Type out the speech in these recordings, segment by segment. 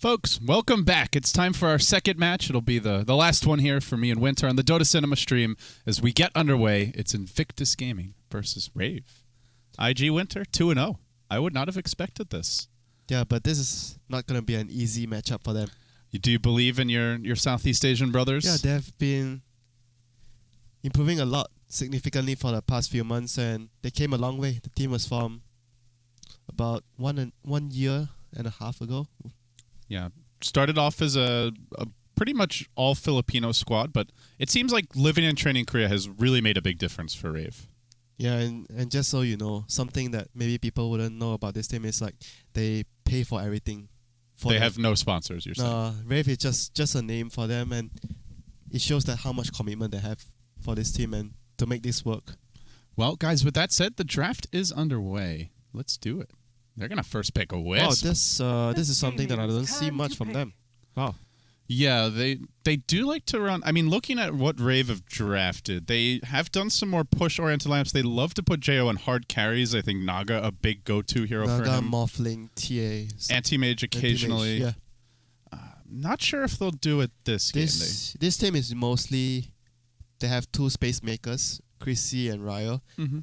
Folks, welcome back. It's time for our second match. It'll be the last one here for me and WinteR on the Dota Cinema stream as we get underway. It's Invictus Gaming versus Rave. IG WinteR 2-0. I would not have expected this. Yeah, but this is not going to be an easy matchup for them. Do you believe in your Southeast Asian brothers? Yeah, they've been improving a lot significantly for the past few months, and they came a long way. The team was formed about 1 year and a half ago. Yeah, started off as a pretty much all Filipino squad, but it seems like living and training in Korea has really made a big difference for Rave. Yeah, and just so you know, something that maybe people wouldn't know about this team is like they pay for everything. They have no sponsors, you're saying? Rave is just a name for them, and it shows that how much commitment they have for this team and to make this work. Well, guys, with that said, the draft is underway. Let's do it. They're going to first pick a Wisp. Oh, this is something that I don't see much from them. Wow. Yeah, they do like to run. I mean, looking at what Rave have drafted, they have done some more push-oriented lineups. They love to put Jo in hard carries. I think Naga, a big go-to hero for him. Naga, Morphling, TA. Anti-mage occasionally. Yeah. Not sure if they'll do it this game. This team is mostly... They have two space makers, Chrissy and Ryo. Mm-hmm.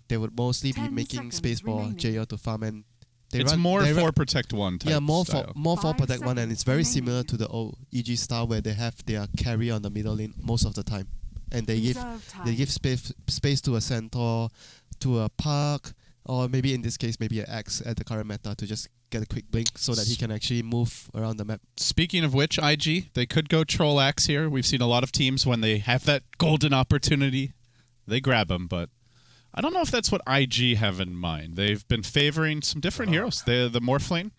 They would mostly be making space for Jo to farm, and it's more for Protect 1 type. Yeah, more style. for Protect 1, and it's very similar to the old EG style where they have their carry on the middle lane most of the time, and they give space to a centaur, to a Park, or maybe in this case maybe an Axe at the current meta to just get a quick blink so that he can actually move around the map. Speaking of which, IG, they could go Troll Axe here. We've seen a lot of teams when they have that golden opportunity, they grab him, but I don't know if that's what IG have in mind. They've been favoring some different heroes. The Morphling?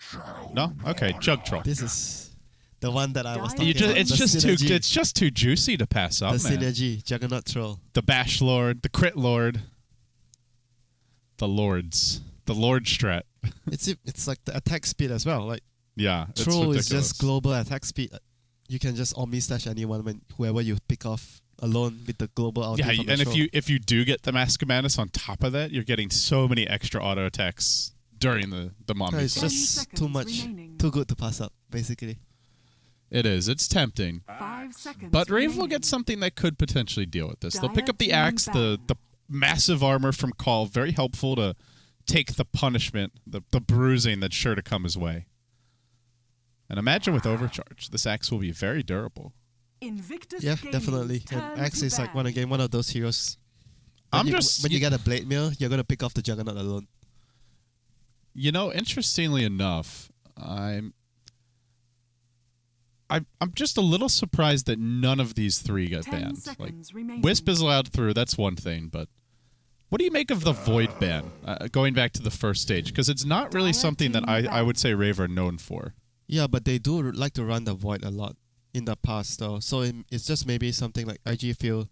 No? Okay, Jug Troll. This is the one that I was talking about. It's just too juicy to pass up, The synergy, Juggernaut Troll. The Bash Lord, the Crit Lord, the Lords, the Lord strat. It's like the attack speed as well. Like yeah, Troll is just global attack speed. You can just omni slash anyone whoever you pick off alone with the global ulti. Yeah, from and Troll. if you do get the Mask of Madness on top of that, you're getting so many extra auto attacks during the mommy. It's just too much, too good to pass up, basically. It is. It's tempting. 5 seconds but Rave remaining. will get something that could potentially deal with this. They'll pick up the Axe, the massive armor from Call, very helpful to take the punishment, the bruising that's sure to come his way. And imagine with Overcharge, this Axe will be very durable. Invictus Yeah, Gaming's definitely. turn And Axe to is like bat. one of those heroes. When You get a Blade Mill, you're gonna pick off the Juggernaut alone. You know, interestingly enough, I'm just a little surprised that none of these three got 10 banned. Like seconds remaining. Wisp is allowed through, that's one thing, but what do you make of the Void ban? Going back to the first stage, because it's not really something that I would say Rave are known for. Yeah, but they do like to run the Void a lot in the past, though. So it's just maybe something like IG feel.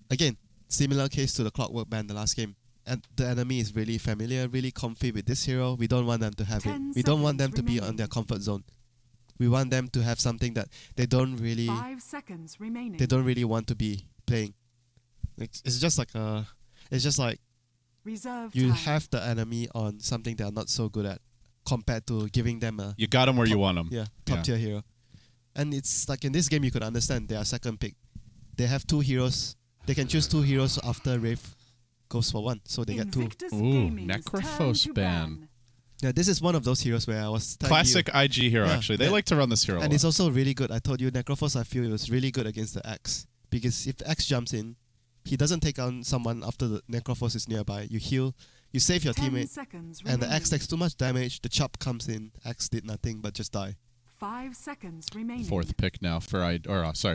Again, similar case to the Clockwork ban the last game. And the enemy is really familiar, really comfy with this hero. We don't want them to have it. 10 We don't want them seconds to be remaining. on their comfort zone. We want them to have something that they don't really 5 seconds remaining. want to be playing. It's just like Reserve you time. have the enemy on something they are not so good at, compared to giving them a You got them where you want them. top tier hero. And it's like in this game you could understand they are second pick. They have two heroes. They can choose two heroes after Rave goes for one, so they get two. Invictus Ooh, Gaming's Necrophos turn to ban. Yeah, this is one of those heroes where I was telling Classic you, IG hero, Yeah, actually. They yeah. like to run this hero a and lot. it's also really good. I told you Necrophos, I feel it was really good against the Axe, because if the Axe jumps in, he doesn't take on someone after the Necrophos is nearby. You heal, you save your 10 teammate, seconds and the remaining. Axe takes too much damage. The chop comes in. Axe did nothing but just die. 5 seconds remaining. Fourth pick now for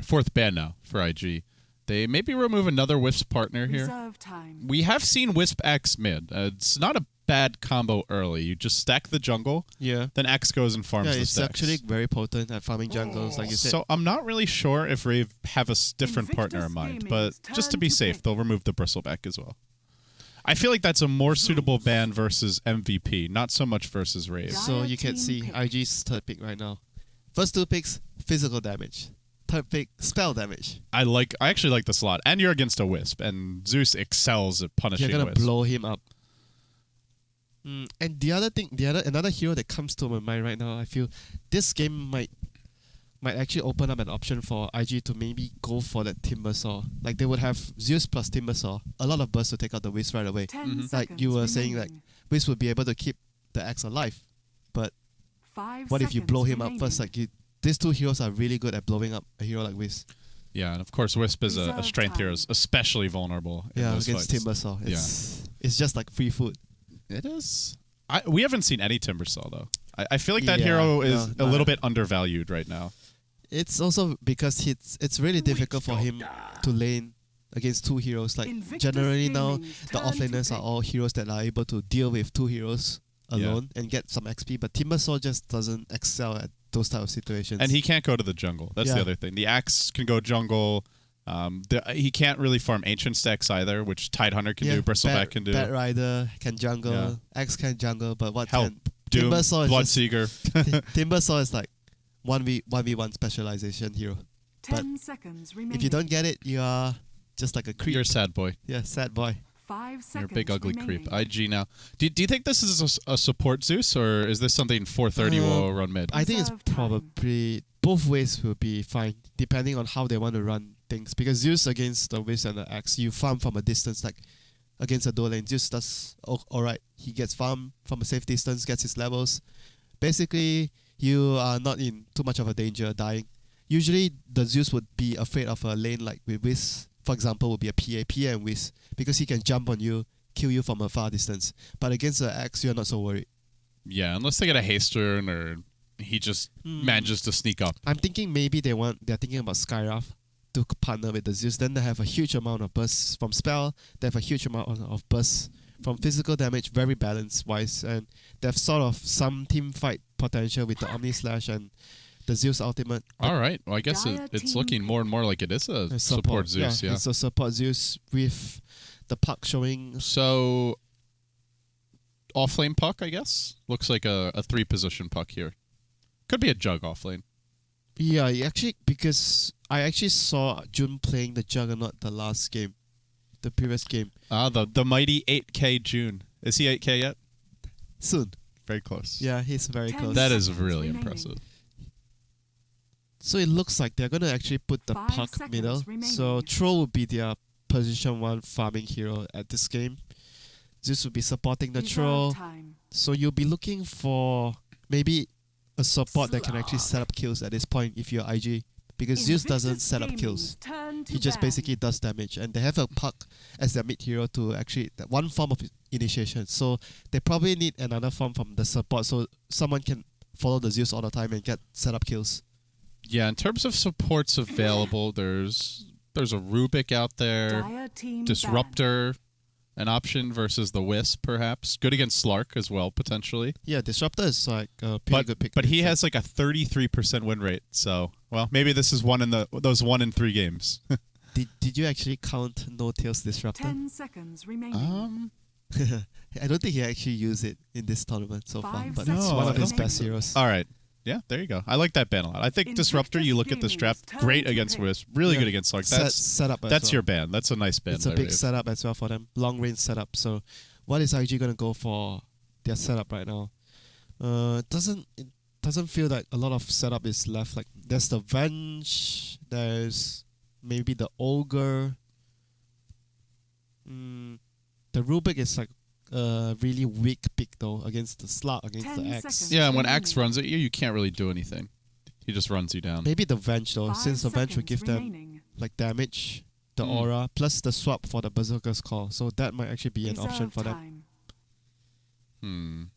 fourth ban now for IG. They maybe remove another Wisp partner here. Reserve time. We have seen Wisp X mid. It's not a bad combo early. You just stack the jungle, Yeah. then X goes and farms Yeah, the it's stacks. actually very potent at farming jungles, like you said. So I'm not really sure if Rave have a different partner in mind, but Gaming's just to turn be to safe, pick. they'll remove the Bristleback as well. I feel like that's a more suitable ban versus MVP, not so much versus Rave. So you can Team see pick. IG's third pick right now. First two picks, physical damage. Third pick, spell damage. I actually like this a lot. And you're against a Wisp, and Zeus excels at punishing You're gonna Wisp. blow him up. And another hero that comes to my mind right now, I feel this game might actually open up an option for IG to maybe go for that Timber Saw. Like they would have Zeus plus Timber Saw, a lot of bursts to take out the Wiz right away. 10 Like seconds you were saying, like remaining. Wiz would be able to keep the axe alive. But 5 what if you seconds blow him up remaining. first? Like these two heroes are really good at blowing up a hero like Wiz. Yeah, and of course Wisp is a Reserve strength hero, time. is especially vulnerable in Yeah, those against fights. Timber Saw. It's just like free food. It is. We haven't seen any Timbersaw though. I feel like that Yeah, hero is no, a little bit undervalued right now. It's also because it's really difficult for him to lane against two heroes. Like Invictus generally now, Gaming's the turn to offlaners are pick. all heroes that are able to deal with two heroes alone and get some XP. But Timbersaw just doesn't excel at those type of situations. And he can't go to the jungle. That's the Yeah. other thing. The Axe can go jungle. He can't really farm ancient stacks either, which Tidehunter can do, Bristleback can do. Bat Rider can jungle. Yeah. Axe can jungle, but what Help. can Doom, Timbersaw is just, Bloodseeker. Timbersaw is like 1v1 specialization hero. 10 seconds remaining. If you don't get it, you are just like a creep. You're a sad boy. Yeah, sad boy. 5 seconds You're a big ugly remaining. creep. IG now. Do you think this is a support Zeus, or is this something 430 will run mid? I think it's Reserve time. probably both ways will be fine, depending on how they want to run things. Because Zeus against the Wiz and the Axe, you farm from a distance, like against a dual lane. Zeus does alright. He gets farm from a safe distance, gets his levels. Basically, you are not in too much of a danger dying. Usually, the Zeus would be afraid of a lane like with Wiz, for example, would be a PA and Wiz, because he can jump on you, kill you from a far distance. But against the Axe, you're not so worried. Yeah, unless they get a haste turn or he just manages to sneak up. I'm thinking maybe they're thinking about Skywrath to partner with the Zeus. Then they have a huge amount of bursts from spell. They have a huge amount of bursts from physical damage, very balanced wise, and they have sort of some team fight potential with the Omni Slash and the Zeus ultimate. All right. Well, I guess Dire it's team looking more and more like it is a support Zeus. Yeah. It's a support Zeus with the puck showing. So offlane puck, I guess, looks like a 3-position puck here. Could be a jug offlane. Yeah, actually, because I actually saw Jun playing the Juggernaut the last game, the previous game. The mighty 8K June. Is he 8K yet? Soon. Very close. Yeah, he's very 10 close. That is seconds really remaining. impressive. So it looks like they're going to actually put the 5 puck seconds middle. remaining. So Troll will be their position 1 farming hero at this game. Zeus will be supporting the Reserve Troll. time. So you'll be looking for maybe a support that can actually set up kills at this point if you're IG. Because Zeus doesn't Invictus set up Gaming's kills. turn to He just ban. basically does damage. And they have a puck as their mid hero to actually, that one form of initiation. So they probably need another form from the support so someone can follow the Zeus all the time and get set up kills. Yeah, in terms of supports available, there's a Rubik out there, Dire team Disruptor, an option versus the Wisp, perhaps. Good against Slark as well, potentially. Yeah, Disruptor is like a pretty good pick. But he has like a 33% win rate, so well, maybe this is those 1 in 3 games. Did you actually count No Tails Disruptor? 10 seconds remaining. I don't think he actually used it in this tournament so far, 5 but it's seconds one of his remaining. best heroes. All right. Yeah, there you go. I like that ban a lot. I think Invictus Disruptor, you look at the strap, Gaming's great turn to against pick. Wisp, really Yeah. good against Slark. Setup as That's well. your ban. That's a nice ban. It's a by big Rave. setup as well for them. Long range setup. So what is IG gonna go for their setup right now? It doesn't feel like a lot of setup is left. Like there's the Venge, there's maybe the Ogre. The Rubik is like a really weak pick though against the Slug, against 10 the Axe. seconds. Yeah, and when remaining. Axe runs at you, you can't really do anything. He just runs you down. Maybe the Venge though, 5 since the Venge will give them remaining. like damage, the aura, plus the swap for the Berserker's Call. So that might actually be an option Reserve for them. time.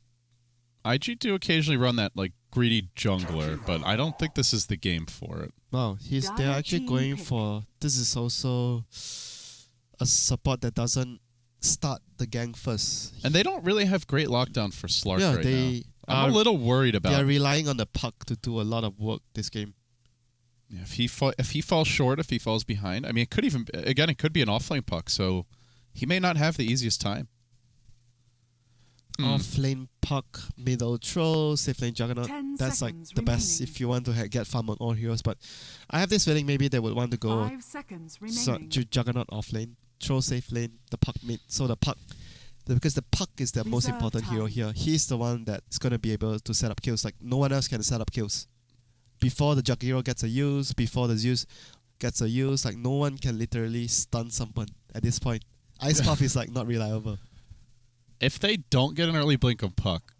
IG do occasionally run that like greedy jungler, but I don't think this is the game for it. Wow, they're Dire actually team going pick. for, this is also a support that doesn't start the gang first. And they don't really have great lockdown for Slark Yeah, right they now. I'm a little worried They are about relying on the puck to do a lot of work this game. yeah, if he falls short, if he falls behind. I mean, it could even again, it could be an offlane puck, so he may not have the easiest time. Off lane puck, middle troll, safe lane juggernaut. 10 That's like seconds the best remaining. if you want to get farm on all heroes. But I have this feeling maybe they would want to go 5 seconds remaining. juggernaut off lane, troll safe lane, the puck mid. So the puck Because the Puck is the most Reserve important hero time. here. He's the one that's going to be able to set up kills. Like, no one else can set up kills. Before the Jakiro gets a use, before the Zeus gets a use, like, no one can literally stun someone at this point. Ice Puff is, like, not reliable. If they don't get an early blink of Puck,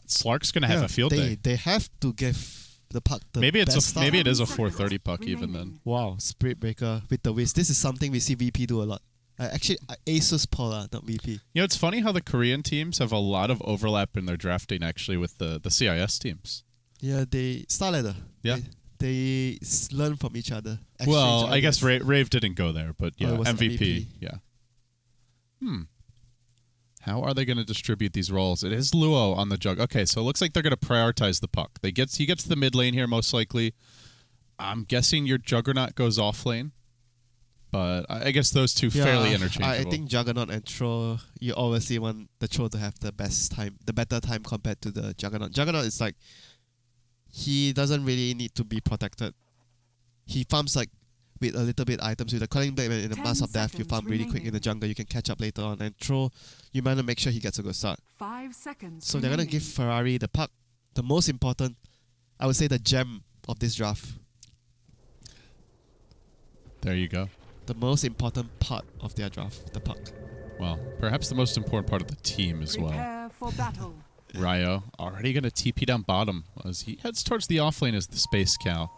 Slark's going to have a field day. They have to give the Puck the Maybe best start. maybe it is a 7 4:30 Puck seconds even then. remaining. Wow, Spirit Breaker with the Whiz. This is something we see VP do a lot. Actually, Asus Polar, not VP. You know, it's funny how the Korean teams have a lot of overlap in their drafting actually with the CIS teams. Yeah, they Star Ladder. Yeah. They learn from each other. Well, exchange I guess ideas. Rave didn't go there, but yeah, it was MVP. MVP. Yeah. How are they going to distribute these roles? It is Luo on the jug. Okay, so it looks like they're going to prioritize the Puck. He gets the mid lane here most likely. I'm guessing your Juggernaut goes off lane, but I guess those two fairly interchangeable. I think Juggernaut and Troll, you obviously want the Troll to have the better time compared to the Juggernaut. Juggernaut is like, he doesn't really need to be protected. He farms like with a little bit items. With the Calling Blade and the 10 Mask of Death, you seconds farm really quick in the remaining. jungle. You can catch up later on. And Troll, you might make sure he gets a good start. 5 seconds. So they're going to give remaining. Ferrari the Puck. The most important, I would say the gem of this draft. There you go. The most important part of their draft, the Puck. Well, perhaps the most important part of the team as well. Prepare for battle. Ryo already going to TP down bottom as he heads towards the offlane as the Space Cow.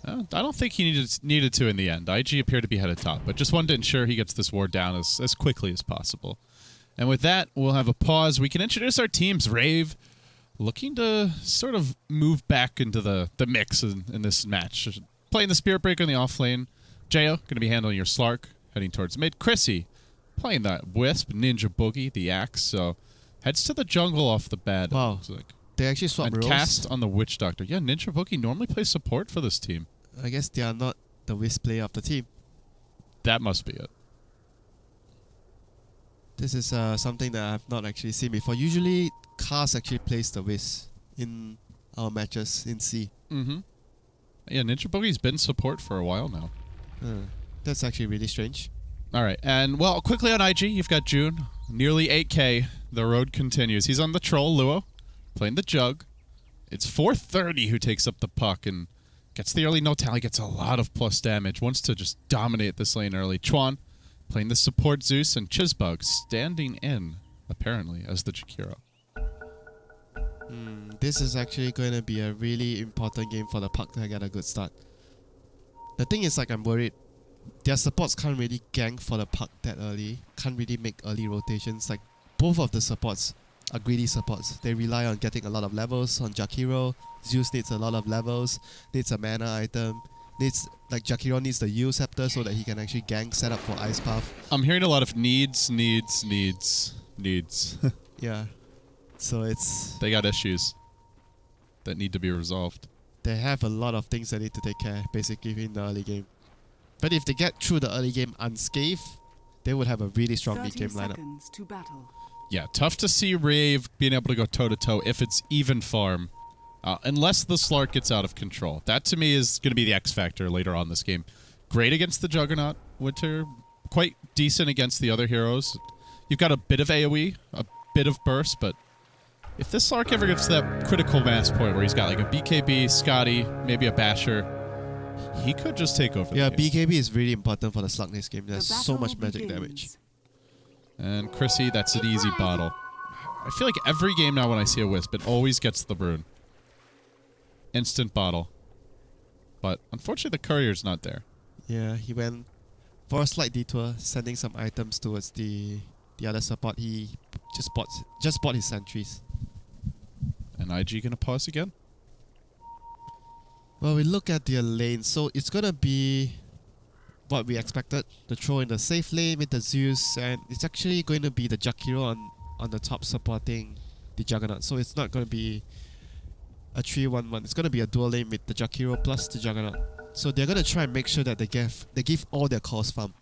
I don't think he needed to in the end. IG appeared to be headed top, but just wanted to ensure he gets this ward down as quickly as possible. And with that, we'll have a pause. We can introduce our teams. Rave, looking to sort of move back into the mix in this match. Playing the Spirit Breaker in the offlane. Jo, going to be handling your Slark, heading towards mid. Chrissy, playing that Wisp, Ninja Boogie, the Axe, so heads to the jungle off the bat. Wow. It looks like. They actually swap And roles. cast on the Witch Doctor. Yeah, Ninja Boogie normally plays support for this team. I guess they are not the Wisp player of the team. That must be it. This is something that I have not actually seen before. Usually, Cast actually plays the Wisp in our matches in C. Mm-hmm. Yeah, Ninja Boogie's been support for a while now. That's actually really strange. All right, and well, quickly on IG, you've got June, nearly 8K. The road continues. He's on the Troll, Luo, playing the Jug. It's 430 who takes up the Puck and gets the early no tally, gets a lot of plus damage, wants to just dominate this lane early. Chuan, playing the support Zeus, and Chizbug standing in, apparently, as the Jakiro. This is actually going to be a really important game for the Puck to get a good start. The thing is, like, I'm worried. Their supports can't really gank for the Puck that early. Can't really make early rotations. Like, both of the supports are greedy supports. They rely on getting a lot of levels on Jakiro. Zeus needs a lot of levels. Needs a mana item. Jakiro needs the U scepter so that he can actually gank set up for Ice Path. I'm hearing a lot of needs. Yeah. So it's... They got issues that need to be resolved. They have a lot of things they need to take care, basically, in the early game. But if they get through the early game unscathed, they would have a really strong 30 mid-game lineup. seconds to battle. Yeah, tough to see Rave being able to go toe-to-toe if it's even farm. Unless the Slark gets out of control. That, to me, is going to be the X factor later on this game. Great against the Juggernaut, WinteR. Quite decent against the other heroes. You've got a bit of AoE, a bit of burst, but if this Slark ever gets to that critical mass point where he's got like a BKB, Scotty, maybe a Basher, he could just take over Yeah, the game. BKB is really important for the Slug next game. There's The so battle much magic begins. damage. And Chrissy, that's an easy bottle. I feel like every game now when I see a Wisp, it always gets the Brune. Instant bottle. But unfortunately, the Courier's not there. Yeah, he went for a slight detour, sending some items towards the other support. He just bought his sentries. And IG gonna pause again? Well, we look at their lane, so it's gonna be what we expected. The throw in the safe lane with the Zeus, and it's actually going to be the Jakiro on the top supporting the Juggernaut. So it's not gonna be a 3-1-1. It's gonna be a dual lane with the Jakiro plus the Juggernaut. So they're gonna try and make sure that they give all their cores farm.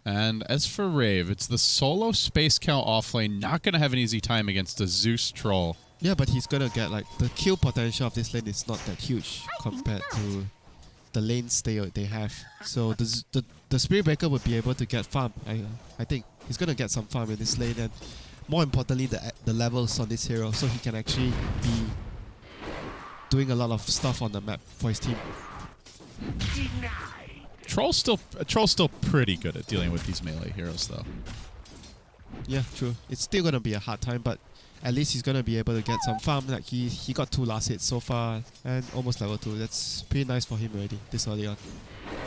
And as for Rave, it's the solo Space Cow offlane, not going to have an easy time against a Zeus Troll. Yeah, but he's gonna get like the kill potential of this lane is not that huge compared to the lane stay they have. So the Spirit Breaker would be able to get farm. I think he's gonna get some farm in this lane, and more importantly the levels on this hero, so he can actually be doing a lot of stuff on the map for his team. Troll's still pretty good at dealing with these melee heroes though. Yeah, true. It's still gonna be a hard time, but at least he's gonna be able to get some farm. Like he got 2 last hits so far and almost level 2. That's pretty nice for him already this early on.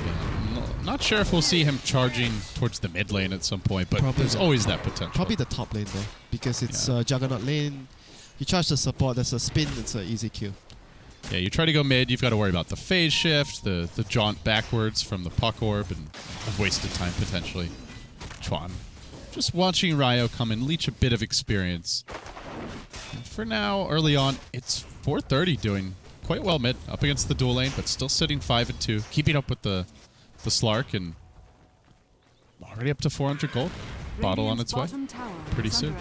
Yeah, not sure if we'll see him charging towards the mid lane at some point, but Probably there's always that potential. Probably the top lane though, because it's Yeah. Juggernaut lane. You charge the support, there's a spin, it's an easy kill. Yeah, you try to go mid, you've got to worry about the phase shift, the jaunt backwards from the puck orb, and wasted time potentially. Chuan. Just watching Ryo come and leech a bit of experience. And for now, early on, it's 430 doing quite well mid, up against the dual lane, but still sitting 5 and 2, keeping up with the Slark, and already up to 400 gold. Bottle on its way. Pretty soon.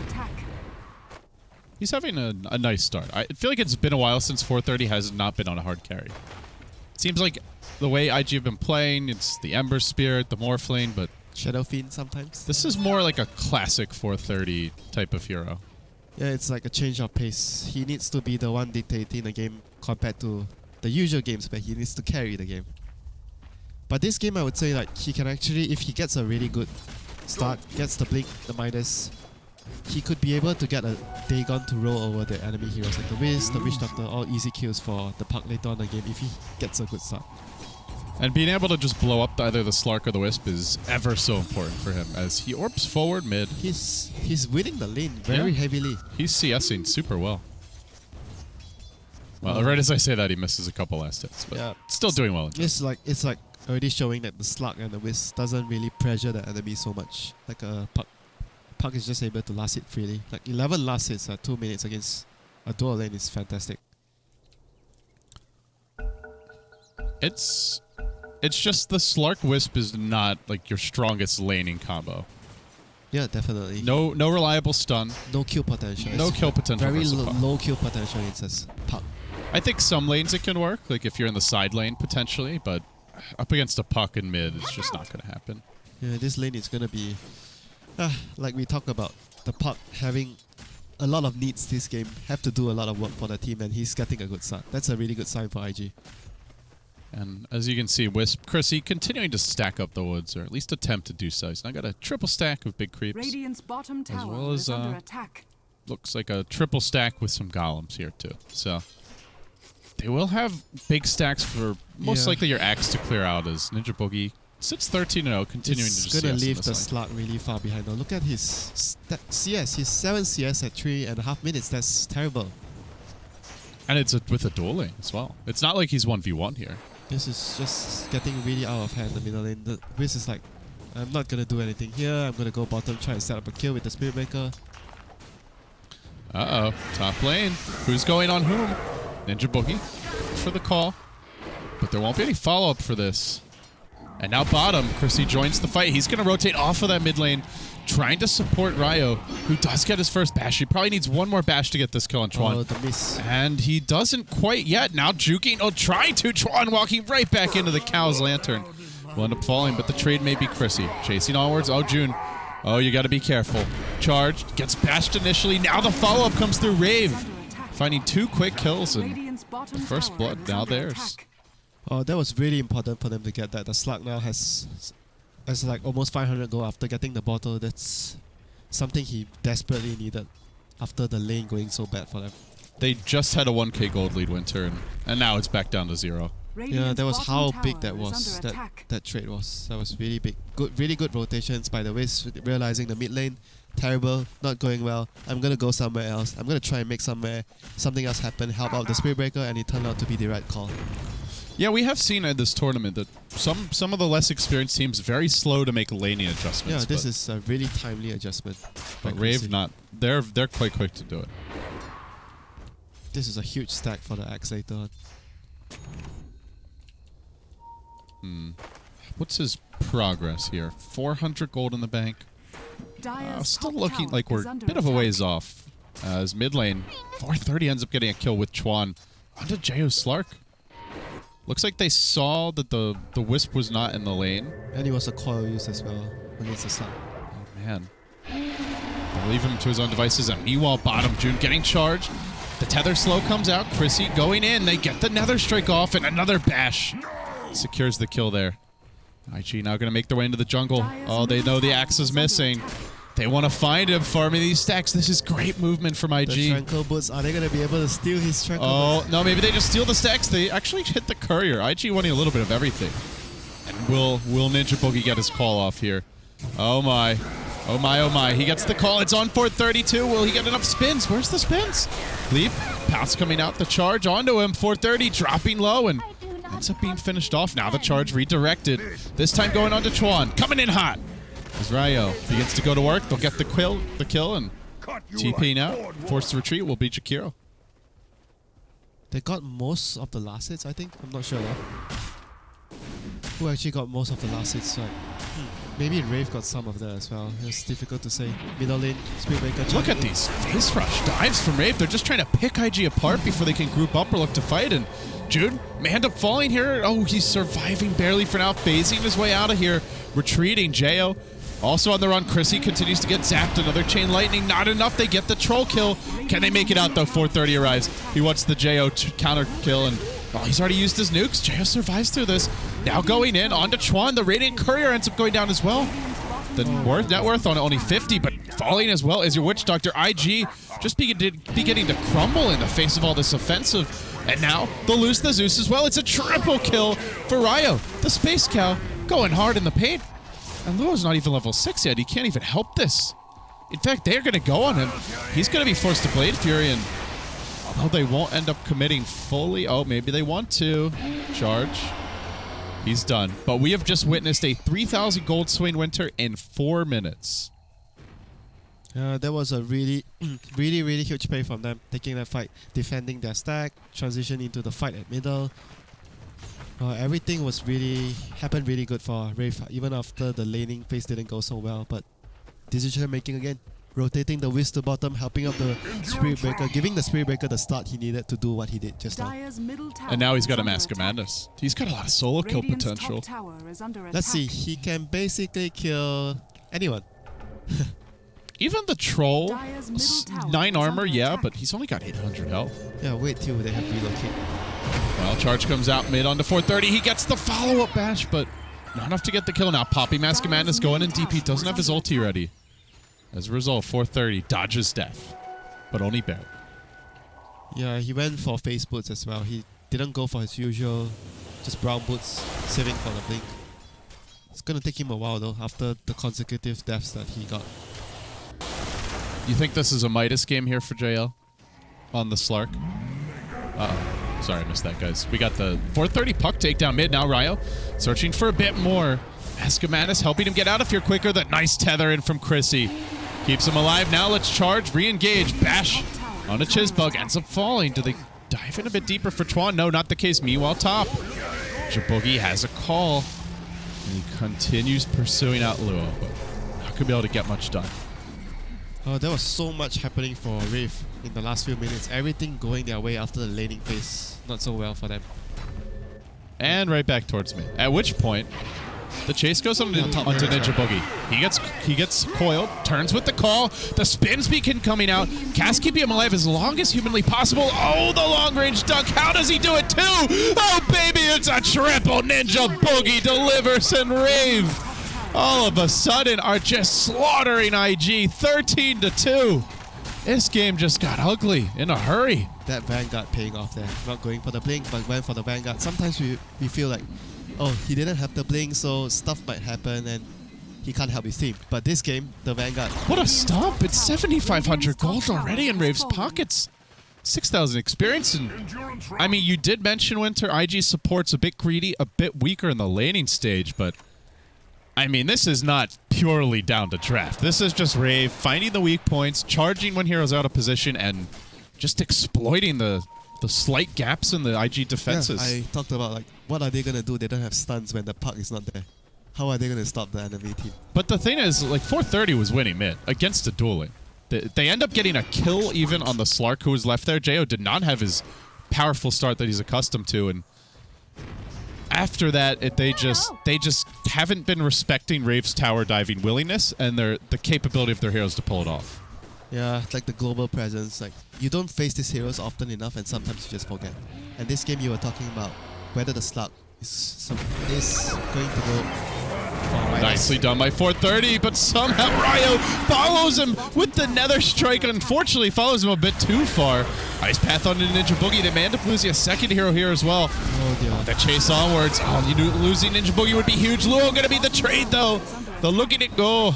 He's having a nice start. I feel like it's been a while since 430 has not been on a hard carry. It seems like the way IG have been playing, it's the Ember Spirit, the Morphling, but Shadow Fiend sometimes. this is more like a classic 430 type of hero. Yeah, it's like a change of pace. He needs to be the one dictating the game compared to the usual games where he needs to carry the game. But this game, I would say, like, he can actually, if he gets a really good start, gets the Blink, the Midas, he could be able to get a Dagon to roll over the enemy heroes like the Wiz, the Witch Doctor, all easy kills for the puck later on in the game if he gets a good start. And being able to just blow up either the Slark or the Wisp is ever so important for him as he orbs forward mid. He's winning the lane very heavily. He's CSing super well. Well, right as I say that, he misses a couple last hits, but Yeah. still doing well. It's like already showing that the Slug and the Wiz doesn't really pressure the enemy so much. Like a puck. Puck is just able to last hit freely. Like 11 last hits at 2 minutes against a dual lane is fantastic. It's just the Slark Wisp is not like your strongest laning combo. Yeah, definitely. No reliable stun. No kill potential. No It's kill potential Very versus puck. low kill potential against puck. I think some lanes it can work, like if you're in the side lane potentially, but up against a puck in mid, it's just not going to happen. Yeah, this lane is gonna be like we talked about, the puck having a lot of needs this game, have to do a lot of work for the team, and he's getting a good start. That's a really good sign for IG. And as you can see, Wisp, Chrissy continuing to stack up the woods, or at least attempt to do so. He's now got a triple stack of big creeps, Radiant's bottom tower as well as is under attack. looks like a triple stack with some golems here too. So they will have big stacks for most likely your axe to clear out as Ninja Boogie sits 13-0, continuing to just gonna CS in leave this the lane. slug really far behind. Now look at his CS. He's 7 CS at 3.5 minutes. That's terrible. And it's with a dual lane as well. It's not like he's 1v1 here. This is just getting really out of hand, the middle lane. The Wiz is like, I'm not gonna do anything here. I'm gonna go bottom, try and set up a kill with the Spirit Breaker. Uh-oh. Top lane. Who's going on whom? Ninja Boogie for the call. But there won't be any follow-up for this. And now bottom, Chrissy joins the fight. He's going to rotate off of that mid lane, trying to support Ryo, who does get his first bash. He probably needs one more bash to get this kill on Chuan. Oh, the miss. And he doesn't quite yet. Now juking, trying to. Chuan walking right back into the Cow's Lantern. Will end up falling, but the trade may be Chrissy. Chasing onwards. Oh, June. Oh, you got to be careful. Charged, gets bashed initially. Now the follow-up comes through Rave. Finding 2 quick kills, and the first blood now theirs. Oh, that was really important for them to get that. The Slug now has like almost 500 gold after getting the bottle. That's something he desperately needed after the lane going so bad for them. They just had a 1k gold lead, WinteR, and now it's back down to 0. Yeah, that was how big that was. That trade was. That was really big. Really good rotations by the Wiz, realizing the mid lane, terrible, not going well. I'm gonna go somewhere else. I'm gonna try and make something else happen, help out the Spirit Breaker, and it turned out to be the right call. Yeah, we have seen at this tournament that some of the less experienced teams very slow to make laning adjustments. Yeah, this is a really timely adjustment. But Rave not. They're quite quick to do it. This is a huge stack for the axe later on. What's his progress here? 400 gold in the bank. Still looking like we're a bit of a ways off. As mid lane, 430 ends up getting a kill with Chuan onto Jayo Slark. Looks like they saw that the Wisp was not in the lane. And it was a coil use as well against the Slug. Oh, man. They'll leave him to his own devices. And meanwhile, bottom, June getting charged. The tether slow comes out. Chrissy going in. They get the Nether Strike off, and another bash secures the kill there. IG now going to make their way into the jungle. Oh, they know the axe is missing. They want to find him farming these stacks. This is great movement from IG. The Tranquil Boots, are they going to be able to steal his Tranquil Boots? Oh, no, maybe they just steal the stacks. They actually hit the courier. IG wanting a little bit of everything. And will Ninja Boogie get his call off here? Oh, my. Oh, my, oh, my. He gets the call. It's on 432. Will he get enough spins? Where's the spins? Leap. Pass coming out. The charge onto him. 430 dropping low and ends up being finished off. Now the charge redirected. This time going on to Chuan. Coming in hot. As Ryo begins to go to work, they'll get the kill, and TPing out. Forced to retreat will be Jakiro. They got most of the last hits, I think. I'm not sure though. Who actually got most of the last hits? Right? Maybe Rave got some of that as well. It's difficult to say. Middle lane, Speedbreaker. Look at these face rush dives from Rave. They're just trying to pick IG apart before they can group up or look to fight. And Jude may end up falling here. Oh, he's surviving barely for now, phasing his way out of here. Retreating, Jo. Also on the run, Chrissy continues to get zapped. Another Chain Lightning, not enough. They get the troll kill. Can they make it out though? 430 arrives. He wants the Jo counter kill, and he's already used his nukes. Jo survives through this. Now going in onto Chuan. The Radiant Courier ends up going down as well. The net worth on only 50, but falling as well as your Witch Doctor. IG just beginning to crumble in the face of all this offensive. And now they'll lose the Zeus as well. It's a triple kill for Ryo. The Space Cow going hard in the paint. And Luo's not even level 6 yet. He can't even help this. In fact, they're going to go on him. He's going to be forced to Blade Fury, and although they won't end up committing fully, oh, maybe they want to. Charge. He's done. But we have just witnessed a 3,000 gold swing WinteR in 4 minutes. That was a really, really huge play from them. Taking that fight, defending their stack, transition into the fight at middle. Everything was happened really good for Rave, even after the laning phase didn't go so well. But decision making again, rotating the Wisp to bottom, helping out the Spirit Breaker, giving the Spirit Breaker the start he needed to do what he did just now. And now he's got a Mask of Madness. He's got a lot of solo kill potential. Let's see, he can basically kill anyone. Even the troll, 9 armor, yeah, but he's only got 800 health. Yeah, wait till they have relocate. Well, charge comes out mid onto 430. He gets the follow-up bash, but not enough to get the kill now. Poppy Mask of Madness going in deep. He doesn't have his ulti ready. As a result, 430 dodges death, but only barely. Yeah, he went for face boots as well. He didn't go for his usual, just brown boots, saving for the blink. It's gonna take him a while though, after the consecutive deaths that he got. You think this is a Midas game here for JL on the Slark? Uh-oh. Sorry, I missed that, guys. We got the 430 puck takedown mid. Now Ryo searching for a bit more. Mask of Madness helping him get out of here quicker. That nice tether in from Chrissy. Keeps him alive. Now let's charge, re-engage. Bash on a Chizbug. Ends up falling. Do they dive in a bit deeper for Chuan? No, not the case. Meanwhile, top. Jaboogie has a call. And he continues pursuing out Luo, but not going to be able to get much done. There was so much happening for Rave in the last few minutes. Everything going their way after the laning phase. Not so well for them. And right back towards me. At which point, the chase goes onto Ninja Boogie. He gets coiled, turns with the call. The spin beacon coming out. Cass keeping him alive as long as humanly possible. Oh, the long-range dunk. How does he do it too? Oh, baby, it's a triple Ninja Boogie delivers and Rave. All of a sudden are just slaughtering IG 13-2. This game just got ugly in a hurry. That Vanguard paying off there. Not going for the blink, but went for the Vanguard. Sometimes we feel like, oh, he didn't have the blink, so stuff might happen and he can't help his team. But this game, the Vanguard. What a stomp. It's 7,500 gold already in Rave's pockets. 6,000 experience. And I mean, you did mention WinteR. IG support's a bit greedy, a bit weaker in the laning stage, but I mean, this is not purely down to draft. This is just Rave finding the weak points, charging when heroes out of position, and just exploiting the slight gaps in the IG defenses. Yeah, I talked about, like, what are they going to do? They don't have stuns when the puck is not there. How are they going to stop the enemy team? But the thing is, like, 430 was winning mid against the dueling. They end up getting a kill even on the Slark who was left there. Jo did not have his powerful start that he's accustomed to, and after that, they just haven't been respecting Rave's tower diving willingness and the capability of their heroes to pull it off. Yeah, it's like the global presence. Like you don't face these heroes often enough, and sometimes you just forget. And this game, you were talking about whether the slug is going to go. Nicely done by 430, but somehow Ryo follows him with the Nether Strike. Unfortunately, follows him a bit too far. Ice Path on the Ninja Boogie. They may end up losing a second hero here as well. Oh dear. The chase onwards. Oh, losing Ninja Boogie would be huge. Luo gonna be the trade though. The looking it go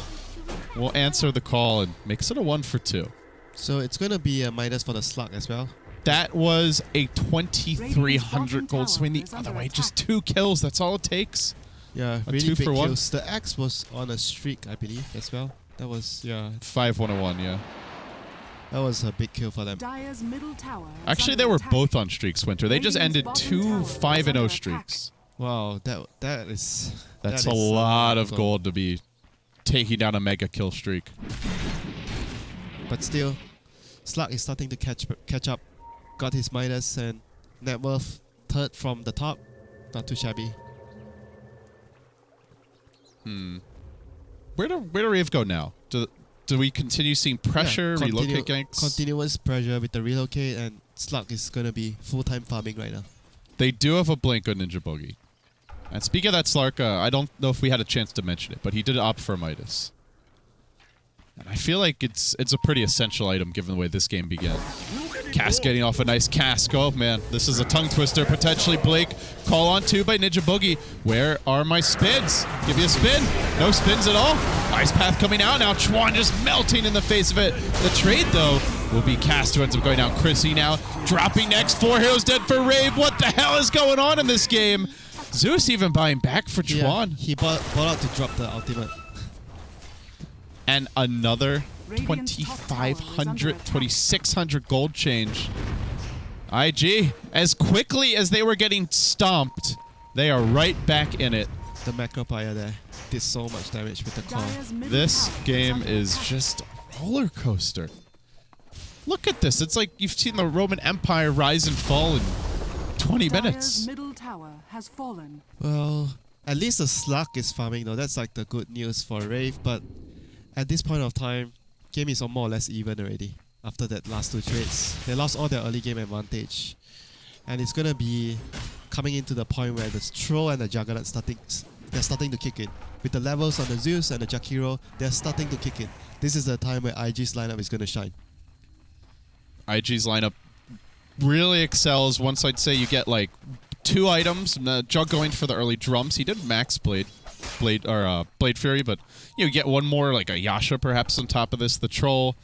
will answer the call and makes it a 1 for 2. So it's gonna be a minus for the slug as well. That was a 2,300 gold swing the other way. Just 2 kills. That's all it takes. Yeah, A really 2 big for 1. kills. The Axe was on a streak, I believe, as well. That was 5-1-1, yeah. that was a big kill for them. Dire's middle tower is Actually, under they were attack. both on streaks, Winter. They just ended Radiant's 2 bottom tower is 5-0 under streaks. Wow, that is That's that a is lot of gold to be taking down a mega kill streak. But still, Slug is starting to catch up. Got his minus and net worth third from the top. Not too shabby. Where do Rave go now? Do we continue seeing pressure, Yeah, relocate ganks? continuous pressure with the relocate, and Slug is gonna be full-time farming right now. They do have a blink on Ninja Boogie. And speaking of that Slark, I don't know if we had a chance to mention it, but he did opt for Midas. And I feel like it's a pretty essential item given the way this game began. Cask getting off a nice cask. Oh man, this is a tongue twister. Potentially Blake. Call on 2 by Ninja Boogie. Where are my spins? Give you a spin. No spins at all. Ice Path coming out now. Chuan just melting in the face of it. The trade though will be Cast who ends up going down. Chrissy now dropping next. 4 heroes dead for Rave. What the hell is going on in this game? Zeus even buying back for Chuan. Yeah, he bought out to drop the ultimate. And another Radiant's top tower is under 2,500, attack. 2,600 gold change. IG, as quickly as they were getting stomped, they are right back in it. The macro fire there did so much damage with the call. Dire's middle This tower game under is attack. just a roller coaster. Look at this. It's like you've seen the Roman Empire rise and fall in 20 Dire's minutes. middle tower has fallen. Well, at least the slug is farming though. That's like the good news for Rave. But at this point of time, game is more or less even already. After that last 2 trades, they lost all their early game advantage, and it's gonna be coming into the point where the Troll and the Juggernaut they're starting to kick in. With the levels on the Zeus and the Jakiro, they're starting to kick in. This is the time where IG's lineup is gonna shine. IG's lineup really excels. Once I'd say you get like 2 items. Jug going for the early drums. He did max Blade Fury, but you get one more, like a Yasha perhaps on top of this. The Troll,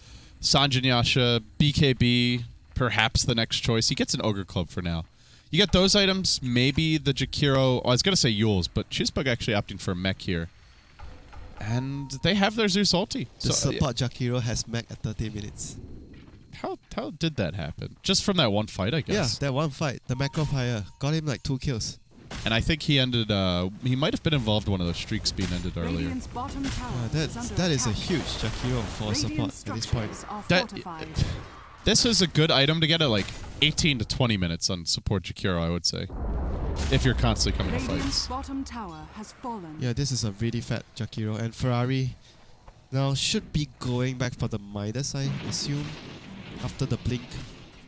Sanjin Yasha, BKB, perhaps the next choice. He gets an Ogre Club for now. You get those items, maybe the Jakiro. I was going to say Yules, but Chisbug actually opting for a mech here. And they have their Zeus ulti. The support Jakiro has mech at 30 minutes. How did that happen? Just from that one fight, I guess. Yeah, that one fight. The macro fire got him like 2 kills. And I think he ended. He might have been involved in one of those streaks being ended earlier. Radiant's bottom tower is under That is a attack. huge Jakiro for support Radiant at this point. structures are That fortified. this is a good item to get at like 18 to 20 minutes on support Jakiro, I would say, if you're constantly coming to Radiant's fights. bottom tower has fallen. Yeah, this is a really fat Jakiro. And Ferrari now should be going back for the Midas, I assume, after the blink.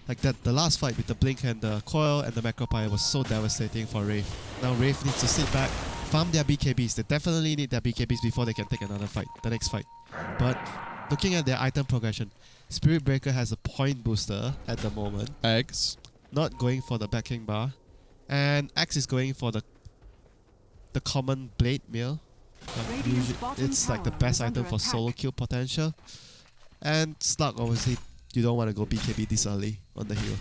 Like that, the last fight with the blink and the coil and the macro fire was so devastating for Rave. Now Rave needs to sit back, farm their BKBs. They definitely need their BKBs before they can take another fight, the next fight. But looking at their item progression, Spirit Breaker has a point booster at the moment, Eggs. not going for the backing bar, and Axe is going for the common blade meal. Radiant's bottom It's like the tower best is item under for attack. solo kill potential. And Slug, obviously, you don't want to go BKB this early on the hero.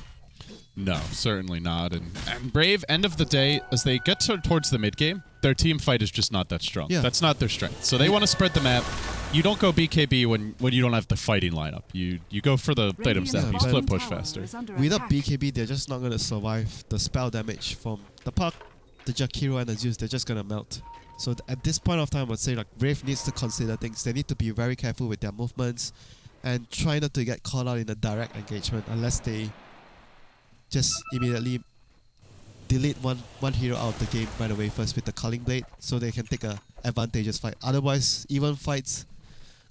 No, certainly not. And Brave, end of the day, as they get towards the mid game, their team fight is just not that strong. Yeah. That's not their strength. So they want to spread the map. You don't go BKB when you don't have the fighting lineup. You go for the items that Radiant's you split bottom push tower faster. is under Without attack. BKB, they're just not going to survive the spell damage from the Puck, the Jakiro, and the Zeus. They're just going to melt. So at this point of time, I would say like Brave needs to consider things. They need to be very careful with their movements and try not to get caught out in a direct engagement unless they just immediately delete one hero out of the game right away first with the Culling Blade, so they can take a advantageous fight. Otherwise, even fights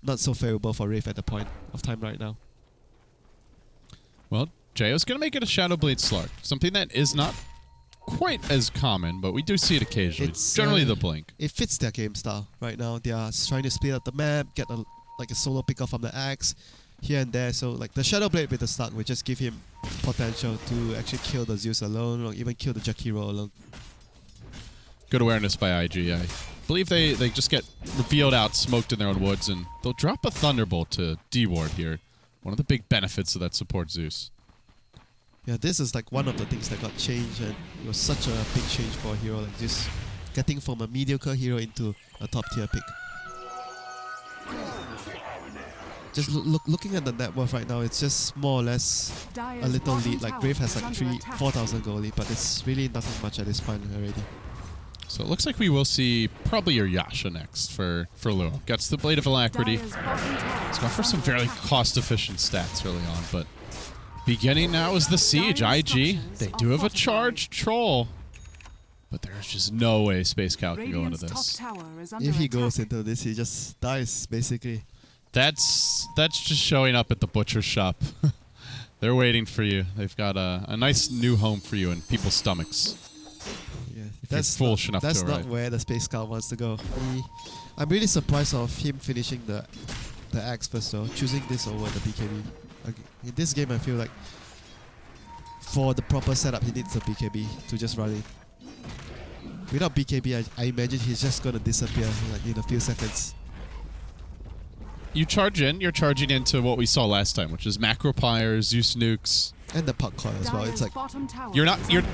not so favorable for Rave at the point of time right now. Well, Jayo's going to make it a Shadow Blade Slark. Something that is not quite as common, but we do see it occasionally. It's generally the blink. It fits their game style right now. They are trying to split up the map, get like a solo pick off from the axe here and there. So like the Shadow Blade with the Slark will just give him potential to actually kill the Zeus alone, or even kill the Jakiro alone. Good awareness by IG. I believe they just get revealed out, smoked in their own woods, and they'll drop a Thunderbolt to D-Ward here. One of the big benefits of that support Zeus. Yeah, this is like one of the things that got changed, and it was such a big change for a hero like this, getting from a mediocre hero into a top tier pick. Just looking at the net worth right now, it's just more or less a little lead. Like Rave has like 4,000 gold lead, but it's really nothing much at this point already. So it looks like we will see probably your Yasha next for Luo. Gets the Blade of Alacrity. He's gone for some fairly cost-efficient stats early on, but beginning now is the Siege. IG, they do have a charged Troll, but there's just no way Space Cow can go into this. If he goes into this, he just dies, basically. That's just showing up at the butcher shop. They're waiting for you. They've got a nice new home for you in people's stomachs. Yeah, that's not where the Space Scout wants to go. I'm really surprised of him finishing the axe first though, choosing this over the BKB. In this game, I feel like for the proper setup, he needs a BKB to just run it. Without BKB, I imagine he's just gonna disappear like in a few seconds. You charge in, you're charging into what we saw last time, which is Macro Pyre, Zeus Nukes. And the Puck Coil as well. It's like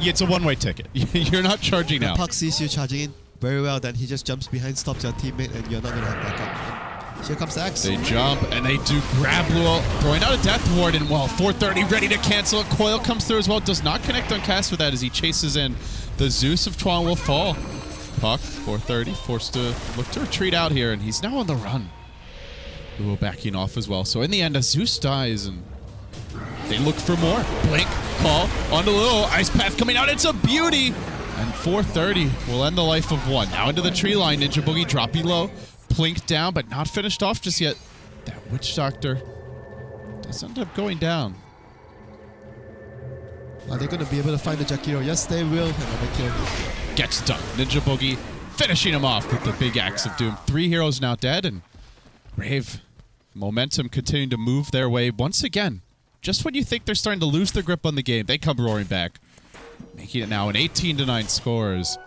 it's a one-way ticket. You're not charging out. The Puck sees you charging in very well, then he just jumps behind, stops your teammate, and you're not gonna have backup. And here comes the axe. They jump and they do grab Luo, throwing out a Death Ward, and well, 430 ready to cancel it. Coil comes through as well, does not connect on cast with that as he chases in. The Zeus of Chuan will fall. Puck, 430, forced to look to retreat out here, and he's now on the run. Luo backing off as well. So in the end, as Zeus dies, and they look for more. Blink, call, onto Luo. Ice Path coming out. It's a beauty. And 430 will end the life of one. Now into the tree line. Ninja Boogie dropping low. Plink down, but not finished off just yet. That Witch Doctor does end up going down. Are they going to be able to find the Jakiro? Yes, they will. Another kill. Gets done. Ninja Boogie finishing him off with the big Axe of Doom. 3 heroes now dead, and Rave, momentum continuing to move their way once again. Just when you think they're starting to lose their grip on the game, they come roaring back. Making it now an 18-9 scores.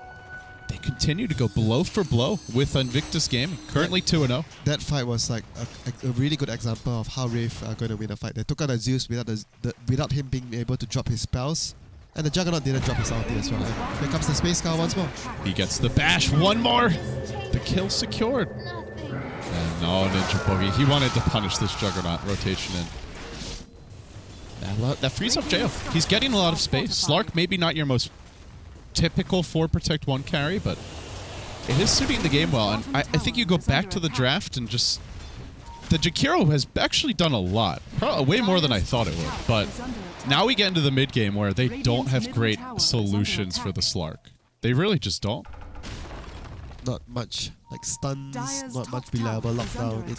They continue to go blow for blow with Invictus Gaming, currently 2-0. That fight was like a really good example of how Rave are going to win a fight. They took out a Zeus without him being able to drop his spells. And the Juggernaut didn't drop his ulti as well. And here comes the Space Cow once more. He gets the bash. One more. The kill secured. And no, Ninja Boogie. He wanted to punish this Juggernaut rotation in. That frees up Jail. He's getting a lot of space. Slark, maybe not your most typical 4 protect 1 carry, but it is suiting the game well. And I think you go back to the draft and just... The Jakiro has actually done a lot. Probably way more than I thought it would. But now we get into the mid game where they don't have great solutions for the Slark. They really just don't. Not much like stuns, not much reliable lockdown.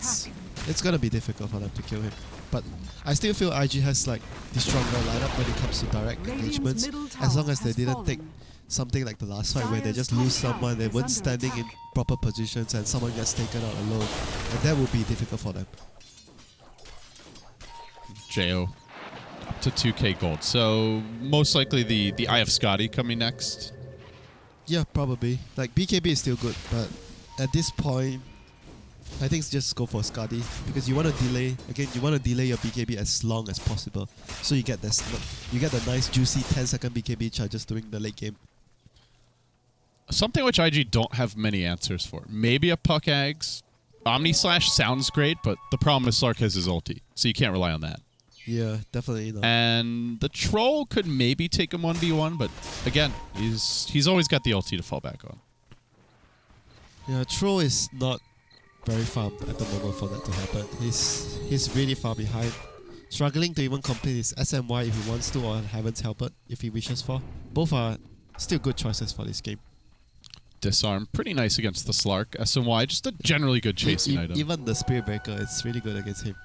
It's gonna be difficult for them to kill him. But I still feel IG has like the stronger lineup when it comes to direct engagements. As long as they didn't take something like the last fight where they just lose someone, they weren't standing in proper positions and someone gets taken out alone. And that would be difficult for them. Jo up to 2k gold. So most likely the Eye of Scotty coming next. Yeah, probably. Like BKB is still good, but at this point, I think just go for Scotty because you want to delay. Again, you want to delay your BKB as long as possible, so you get this. You get the nice juicy 10-second BKB charges during the late game. Something which IG don't have many answers for. Maybe a Puck Ags. Omni Slash sounds great, but the problem is Slark has his ulti, so you can't rely on that. Yeah, definitely not. And the Troll could maybe take him 1v1, but again, he's always got the ulti to fall back on. Yeah, Troll is not very farmed at the moment for that to happen. He's really far behind. Struggling to even complete his SMY if he wants to, or Heaven's Helper if he wishes for. Both are Still good choices for this game. Disarm, pretty nice against the Slark. SMY, just a generally good chasing item. Even the Spirit Breaker, it's really good against him.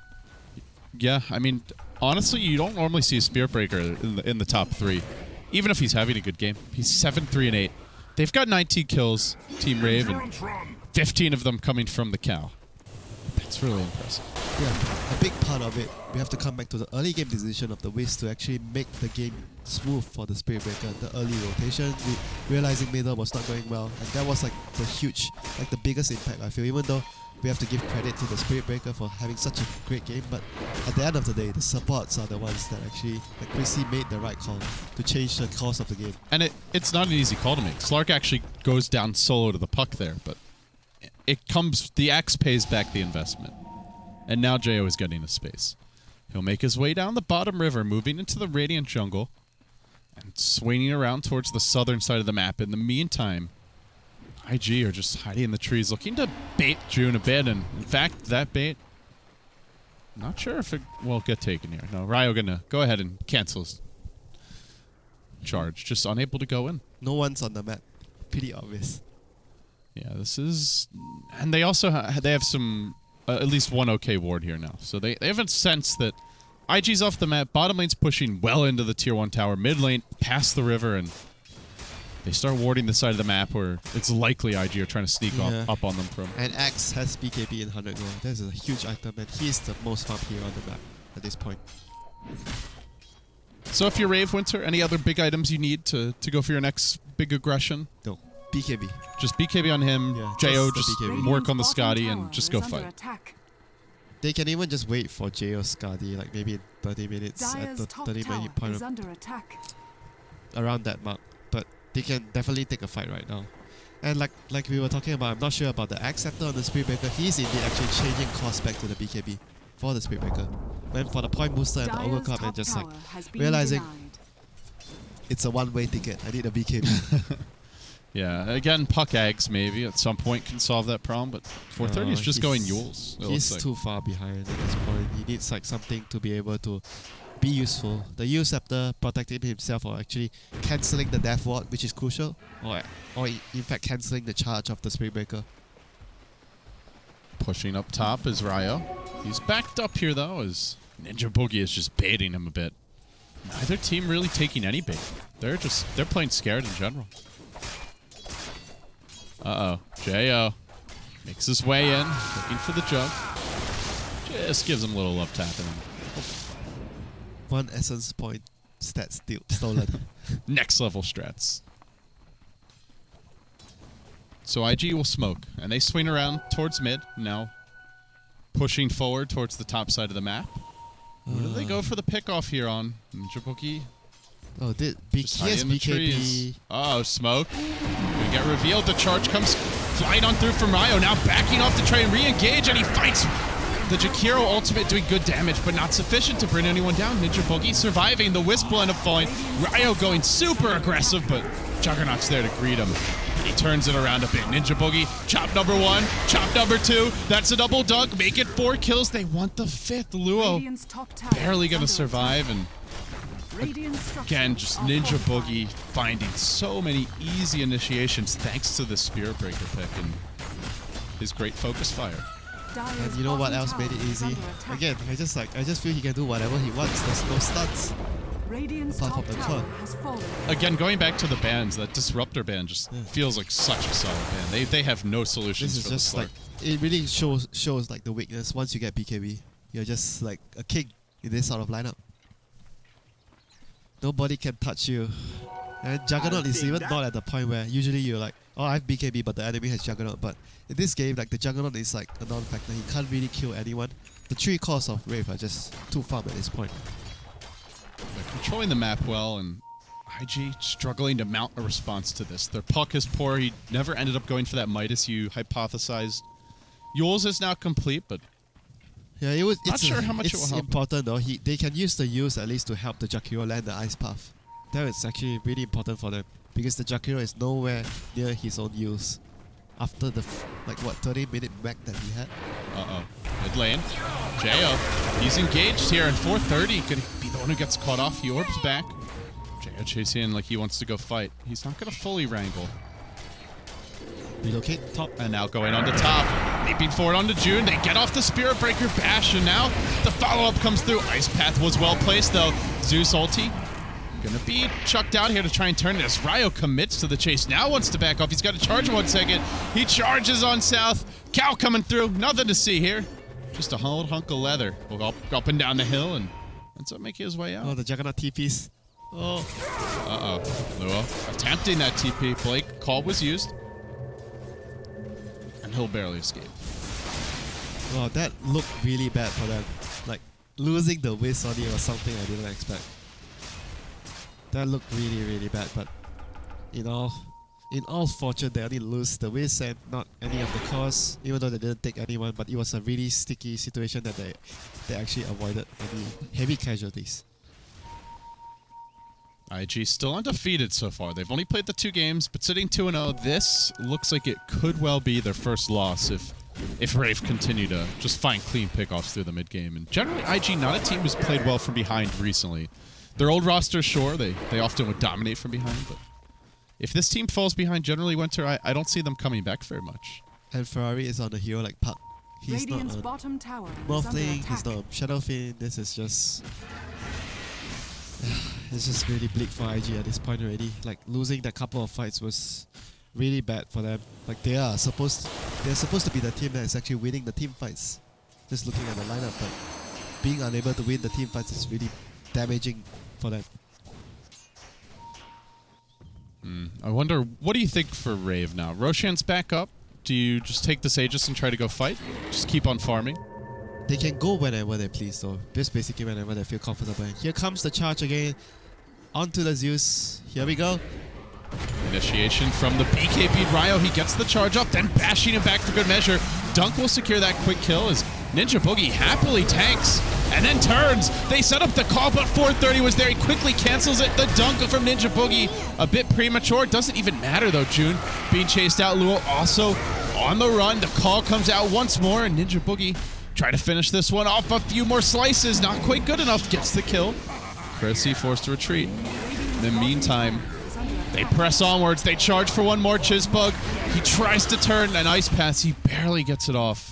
Yeah, I mean, honestly, you don't normally see a Spirit Breaker in the top 3, even if he's having a good game. He's 7-3-8. They've got 19 kills, Team Rave, and 15 of them coming from the cow. That's really impressive. Yeah, a big part of it, we have to come back to the early game decision of the Wiz to actually make the game smooth for the Spirit Breaker. The early rotation, realizing middle was not going well, and that was like the biggest impact I feel, even though we have to give credit to the Spirit Breaker for having such a great game, but at the end of the day, the supports are the ones that actually, like Chrissy made the right call to change the course of the game. And it's not an easy call to make. Slark actually goes down solo to the puck there, but the axe pays back the investment. And now Jo is getting a space. He'll make his way down the bottom river, moving into the Radiant jungle, and swinging around towards the southern side of the map. In the meantime, IG are just hiding in the trees, looking to bait June a bit, and in fact, that bait, not sure if it will get taken here. No, Ryo gonna go ahead and cancel his charge, just unable to go in. No one's on the map. Pretty obvious. Yeah, this is... And they also they have some... at least one okay ward here now. So they have a sense that IG's off the map, bottom lane's pushing well into the tier 1 tower, mid lane past the river, and they start warding the side of the map where it's likely IG are trying to sneak up on them from. And Axe has BKB in 100 gold. That's a huge item, and he's the most farm hero on the map at this point. So if you're Rave, WinteR, any other big items you need to go for your next big aggression? No. BKB. Just BKB on him, Yeah, Jo, just just BKB. work on the Scotty and just go fight. They can even just wait for Jo Scotty, like maybe in 30 minutes at the 30-minute point around that mark. But they can definitely take a fight right now. And like we were talking about, I'm not sure about the Axe Scepter on the Spirit Breaker. He's indeed actually changing course back to the BKB for the Spirit Breaker. Went for the point booster and the Ogre Cup and just like realizing it's a one-way ticket. I need a BKB. Yeah, again, puck eggs maybe at some point can solve that problem, but 430 is just going Yules. He's too far behind at this point. He needs like something to be able to be useful. The Yule Scepter protecting himself or actually cancelling the Death Ward, which is crucial, or in fact cancelling the charge of the Spirit Breaker. Pushing up top is Ryo. He's backed up here though, as Ninja Boogie is just baiting him a bit. Neither team really taking any bait. They're playing scared in general. Uh-oh. Jo makes his way in, looking for the jump. Just gives him a little love tapping. One essence point stat stolen. Next level strats. So IG will smoke, and they swing around towards mid, now pushing forward towards the top side of the map. Where do they go for the pickoff here on Ninja Boogie? Oh, he has BKB. Oh, smoke. We get revealed. The charge comes flying on through from Ryo. Now backing off to try and re-engage, and he fights the Jakiro ultimate, doing good damage, but not sufficient to bring anyone down. Ninja Boogie surviving. The Wisp will end up falling. Ryo going super aggressive, but Juggernaut's there to greet him. He turns it around a bit. Ninja Boogie, chop number 1, chop number 2. That's a double dunk. Make it 4 kills. They want the 5th. Luo barely going to survive, and again, just Ninja Boogie finding so many easy initiations thanks to the Spirit Breaker pick and his great focus fire. And you know what else made it easy? Again, I just feel he can do whatever he wants. There's no stunts. Apart from the curve. Again, going back to the bans, that Disruptor ban just feels like such a solid ban. They have no solutions this is for just the like it really shows like the weakness. Once you get BKB, you're just like a king in this sort of lineup. Nobody can touch you. And Juggernaut is even not at the point where usually you're like, oh, I have BKB, but the enemy has Juggernaut. But in this game, like the Juggernaut is like a non-factor. He can't really kill anyone. The 3 cores of Rave are just too farm at this point. They're controlling the map well, and IG struggling to mount a response to this. Their puck is poor. He never ended up going for that Midas you hypothesized. Yules is now complete, but yeah, not sure how much it will help. It's important though. They can use the Yules at least to help the Jakiro land the Ice Path. That is actually really important for them because the Jakiro is nowhere near his own Yules after the 30-minute back that he had. Mid lane. Jo. He's engaged here in 430. Could be the one who gets caught off. He orbs back. Jayo chasing in like he wants to go fight. He's not going to fully wrangle. Relocate top. And now going on the top. Leaping forward onto June. They get off the Spirit Breaker bash. And now the follow-up comes through. Ice Path was well placed though. Zeus ulti. Gonna be chucked out here to try and turn this. Ryo commits to the chase. Now wants to back off. He's got to charge 1 second. He charges on south. Cow coming through. Nothing to see here. Just a whole hunk of leather. We'll go up and down the hill and ends up making his way out. Oh, the Juggernaut TPs. Oh. Uh-oh. Luo attempting that TP. Blake, call was used. And he'll barely escape. Wow, that looked really bad for them. Like, losing the Wiz on it was something I didn't expect. That looked really, really bad, but in all fortune, they only lose the Wiz and not any of the cores, even though they didn't take anyone, but it was a really sticky situation that they actually avoided any heavy casualties. IG still undefeated so far. They've only played the 2 games, but sitting 2-0, this looks like it could well be their first loss if Rave continue to just find clean pickoffs through the mid game. And generally, IG not a team who's played well from behind recently. Their old roster, sure, they often would dominate from behind, but if this team falls behind generally WinteR, I don't see them coming back very much. And Ferrari is on a hero like Puck. He's Radiant's not on bottom tower is under Morphling, attack. he's not on Shadowfin. This is just... it's just really bleak for IG at this point already. Like, losing that couple of fights was really bad for them. Like, they're supposed to be the team that is actually winning the team fights. Just looking at the lineup, but being unable to win the team fights is really damaging for them. I wonder, what do you think for Rave now? Roshan's back up. Do you just take this Aegis and try to go fight? Just keep on farming? They can go whenever they please though. Just basically whenever they feel comfortable. Here comes the charge again. Onto the Zeus. Here we go. Initiation from the BKB Ryo. He gets the charge off, then bashing him back for good measure. Dunk will secure that quick kill as Ninja Boogie happily tanks and then turns. They set up the call, but 430 was there. He quickly cancels it. The dunk from Ninja Boogie, a bit premature. Doesn't even matter though. June being chased out. Luo also on the run. The call comes out once more, and Ninja Boogie try to finish this one off. A few more slices, not quite good enough. Gets the kill. Chrissy forced to retreat. In the meantime, they press onwards. They charge for one more Chizbug. He tries to turn an Ice Pass. He barely gets it off.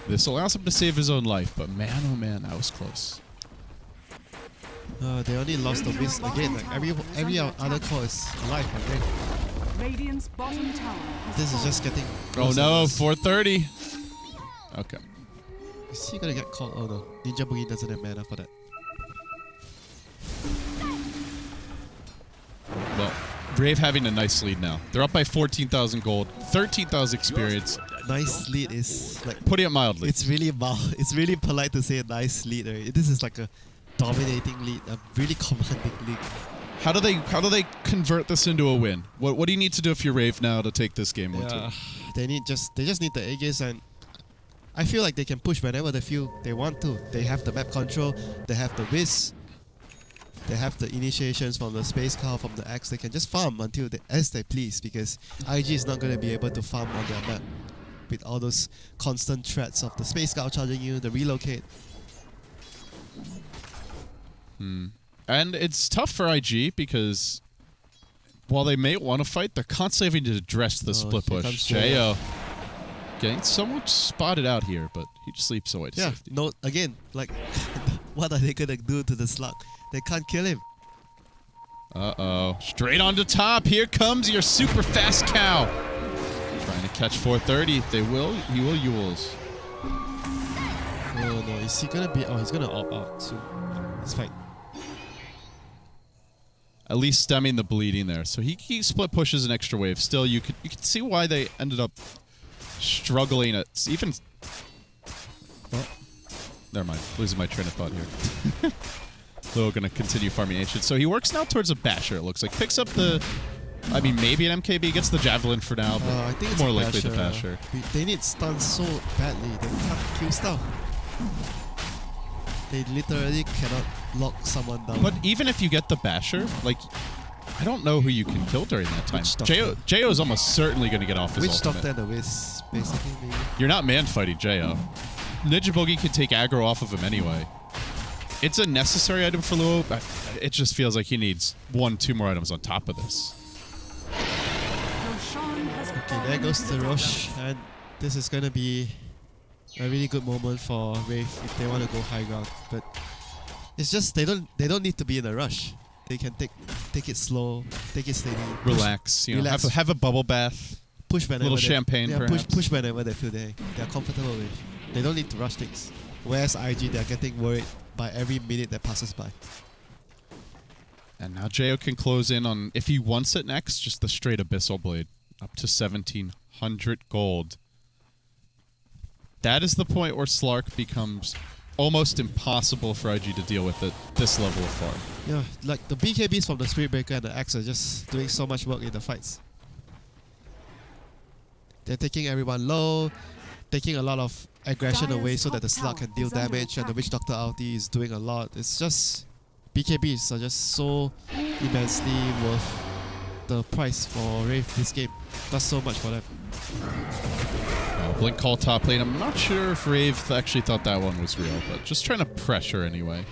This allows him to save his own life, but man, oh man, that was close. They only lost the Wiz again. Like every other core is alive. Okay. Radiant's bottom tower has This is fallen. just getting. Oh no, 430. Okay. Is he gonna get caught? Oh no, Ninja Boogie doesn't have mana for that. Well, Rave having a nice lead now. They're up by 14,000 gold, 13,000 experience. Nice lead is like. Putting it mildly. It's really mild. It's really polite to say a nice lead. Right? This is like a dominating lead, a really commanding lead. How do they convert this into a win? What do you need to do if you're Rave now to take this game? Yeah, they just need the Aegis, and I feel like they can push whenever they feel they want to. They have the map control, they have the Wiz, they have the initiations from the Space Cow, from the Axe. They can just farm until as they please, because IG is not going to be able to farm on their map with all those constant threats of the Space Cow charging you, the relocate. And it's tough for IG because while they may want to fight, they're constantly having to address the split here push. comes Jo getting somewhat spotted out here, but he just sleeps away to Yeah, safety. no, again, like, what are they going to do to the Slug? They can't kill him. Uh-oh. Straight on to top. Here comes your super fast cow. Trying to catch 430. They will. He will Yules. Oh no, is he going to be... Oh, he's going to opt out soon. It's fine. At least stemming the bleeding there. So he split pushes an extra wave. Still, you could see why they ended up struggling at even... Well, never mind. Losing my train of thought here. Though going to continue farming ancient. So he works now towards a basher, it looks like. Picks up the... I mean, maybe an MKB. Gets the javelin for now, but I think it's more a likely the basher. They need stuns so badly. They can't kill stuff. They literally cannot lock someone down. But even if you get the basher, like, I don't know who you can kill during that time. Jo is almost certainly going to get off his Which ultimate. Doctor and the Wiz, basically, maybe. You're not man fighting Jo. Ninja Boogie can take aggro off of him anyway. It's a necessary item for Luo, but it just feels like he needs 1-2 more items on top of this. Okay, there goes the rush, and this is gonna be a really good moment for Rave if they want to go high ground. But it's just they don't need to be in a rush. They can take it slow, take it steady, Relax, you know, relax. have a bubble bath, push whenever little they, champagne, yeah, perhaps. push whenever they feel they're comfortable with. They don't need to rush things. Whereas IG, they're getting worried by every minute that passes by. And now Jo can close in on, if he wants it next, just the straight Abyssal Blade. Up to 1,700 gold. That is the point where Slark becomes almost impossible for IG to deal with at this level of farm. Yeah, like the BKBs from the Spirit Breaker and the Axe are just doing so much work in the fights. They're taking everyone low, taking a lot of aggression away so that the Slug can deal damage, and the Witch Doctor ulti is doing a lot. It's just... BKBs are just so immensely worth the price for Rave this game. Does so much for them. Blink call top lane. I'm not sure if Rave actually thought that one was real, but just trying to pressure anyway.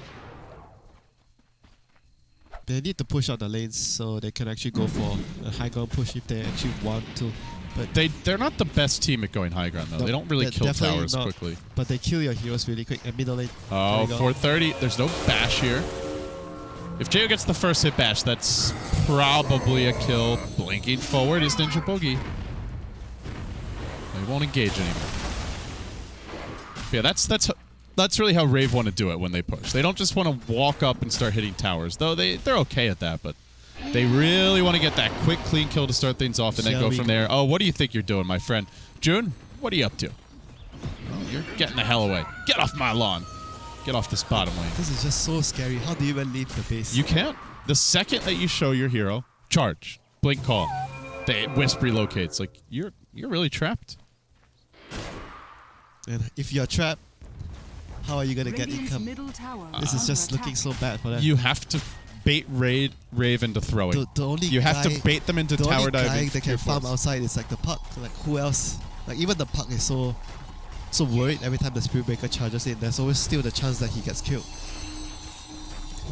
They need to push out the lanes so they can actually go for a high ground push if they actually want to. But They're not the best team at going high ground, though. No, They don't really they're kill definitely towers not. quickly. But they kill your heroes really quick. And middle lane. Oh, There you go. 430. There's no bash here. If Jo gets the first hit bash, that's probably a kill. Blinking forward is Ninja Boogie. They won't engage anymore. Yeah, that's really how Rave want to do it when they push. They don't just want to walk up and start hitting towers, though they're okay at that, but they really want to get that quick, clean kill to start things off and then go from there. Oh, what do you think you're doing, my friend? June, what are you up to? Oh, you're getting the hell away. Get off my lawn. Get off this bottom lane. This is just so scary. How do you even leave the base? You can't. The second that you show your hero, charge, blink call, they wisp relocates. Like you're really trapped. And if you're trapped, how are you gonna get income? This is just looking so bad for them. You have to bait Rave into throwing. The only You have to bait them into the tower only guy diving. that can farm outside is like the Puck. Like who else? Like even the Puck is so worried every time the Spirit Breaker charges in. There's always still the chance that he gets killed.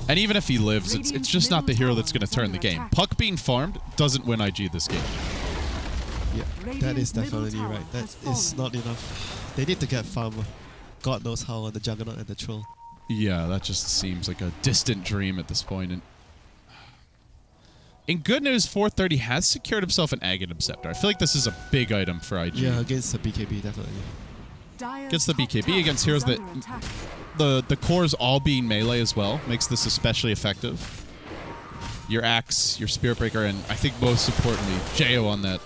And even if he lives, it's just not the hero that's going to turn the game. Puck being farmed doesn't win IG this game. Yeah, that is definitely right. That is not enough. They need to get farm. God knows how on the Juggernaut and the Troll. Yeah, that just seems like a distant dream at this point. And in good news, 430 has secured himself an Aghanim Scepter. I feel like this is a big item for IG. Yeah, against the BKB, definitely. Against the BKB, against heroes that the cores all being melee as well makes this especially effective. Your Axe, your Spirit Breaker, and I think most importantly, Jo on that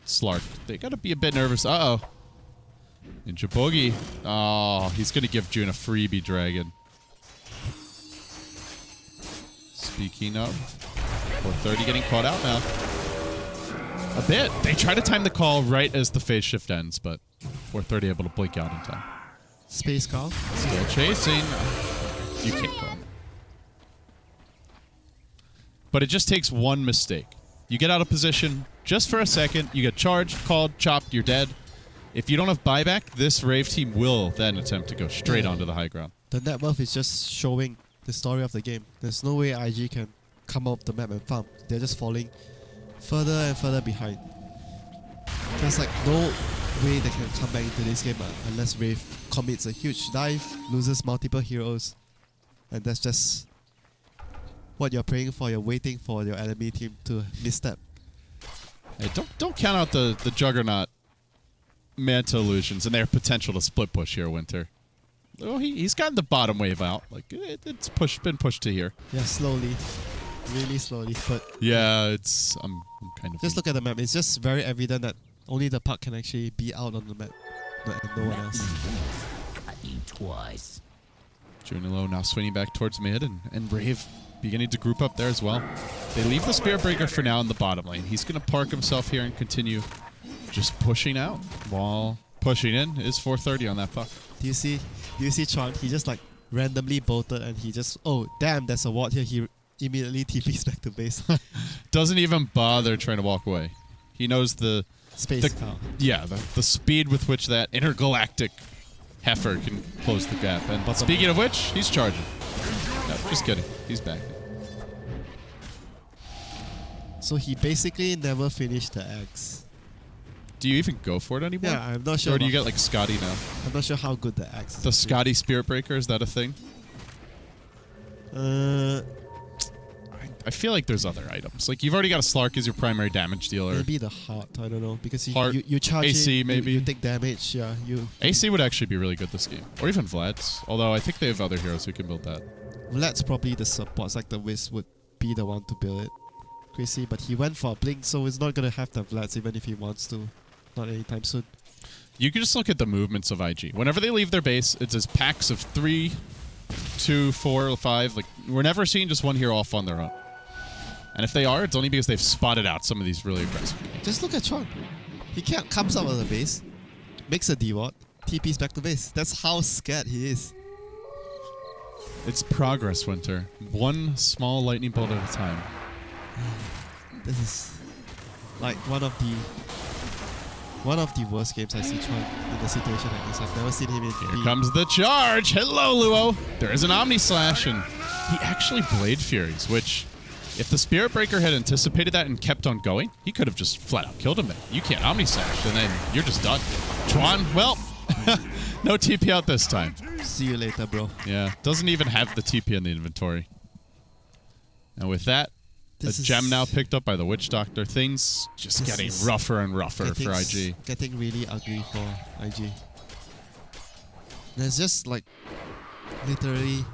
Slark. They gotta be a bit nervous. Uh-oh. Ninja Boogie. Oh, he's gonna give June a freebie dragon. Speaking of, 430 getting caught out now. A bit. They try to time the call right as the phase shift ends, but 430 able to blink out in time. Space call. Still chasing. You can't call. But it just takes one mistake. You get out of position just for a second, you get charged, called, chopped, you're dead. If you don't have buyback, this Rave team will then attempt to go straight onto the high ground. The net worth is just showing the story of the game. There's no way IG can come up the map and farm. They're just falling further and further behind. There's like no way they can come back into this game unless Rave commits a huge dive, loses multiple heroes, and that's just what you're praying for. You're waiting for your enemy team to misstep. Hey, don't count out the Juggernaut Manta Illusions and their potential to split push here, WinteR. Oh, he's gotten the bottom wave out. Like it's been pushed to here. Yeah, slowly, really slowly. But yeah, I'm kind of. Just look at the map. It's just very evident that only the Puck can actually be out on the map, and no one else. Cut you twice. Junilo now swinging back towards mid, and Rave beginning to group up there as well. They leave the Spirit Breaker for now in the bottom lane. He's going to park himself here and continue just pushing out while pushing in is 430 on that Puck. Do you see Tron? He just like randomly bolted and he just, oh damn, there's a ward here. He immediately TPs back to base. Doesn't even bother trying to walk away. He knows the Count. Yeah, the speed with which that intergalactic heifer can close the gap. And speaking of which, he's charging. Just kidding. He's back. So he basically never finished the axe. Do you even go for it anymore? Yeah, I'm not sure. Or do you get like Scotty now? I'm not sure how good the axe is. The Scotty Spirit Breaker, is that a thing? I feel like there's other items. Like you've already got a Slark as your primary damage dealer. Maybe the heart. I don't know because Heart, you charge AC it, maybe. you take damage. Yeah, AC would actually be really good this game, or even Vlad's. Although I think they have other heroes who can build that. Vlad's probably the supports. Like the Wiz would be the one to build it. Crazy, but he went for a blink, so it's not gonna have the Vlad's even if he wants to. Not anytime soon. You can just look at the movements of IG. Whenever they leave their base, it's as packs of 3, 2, 4, 5. Like we're never seeing just one hero off on their own. And if they are, it's only because they've spotted out some of these really aggressive. Just look at Tron. He comes out of the base, makes a D-Ward, TP's back to base. That's how scared he is. It's progress, WinteR. One small lightning bolt at a time. This is like one of the worst games I see Tron in a situation like this. I've never seen him in. Here comes the charge. Hello, Luo. There is an Omni Slash, and he actually Blade Furies, which, if the Spirit Breaker had anticipated that and kept on going, he could have just flat out killed him there. You can't Omni Slash, and then you're just done. Chuan, well, no TP out this time. See you later, bro. Yeah, doesn't even have the TP in the inventory. And with that, a gem now picked up by the Witch Doctor. Things just getting rougher and rougher for IG. Getting really ugly for IG. There's just like literally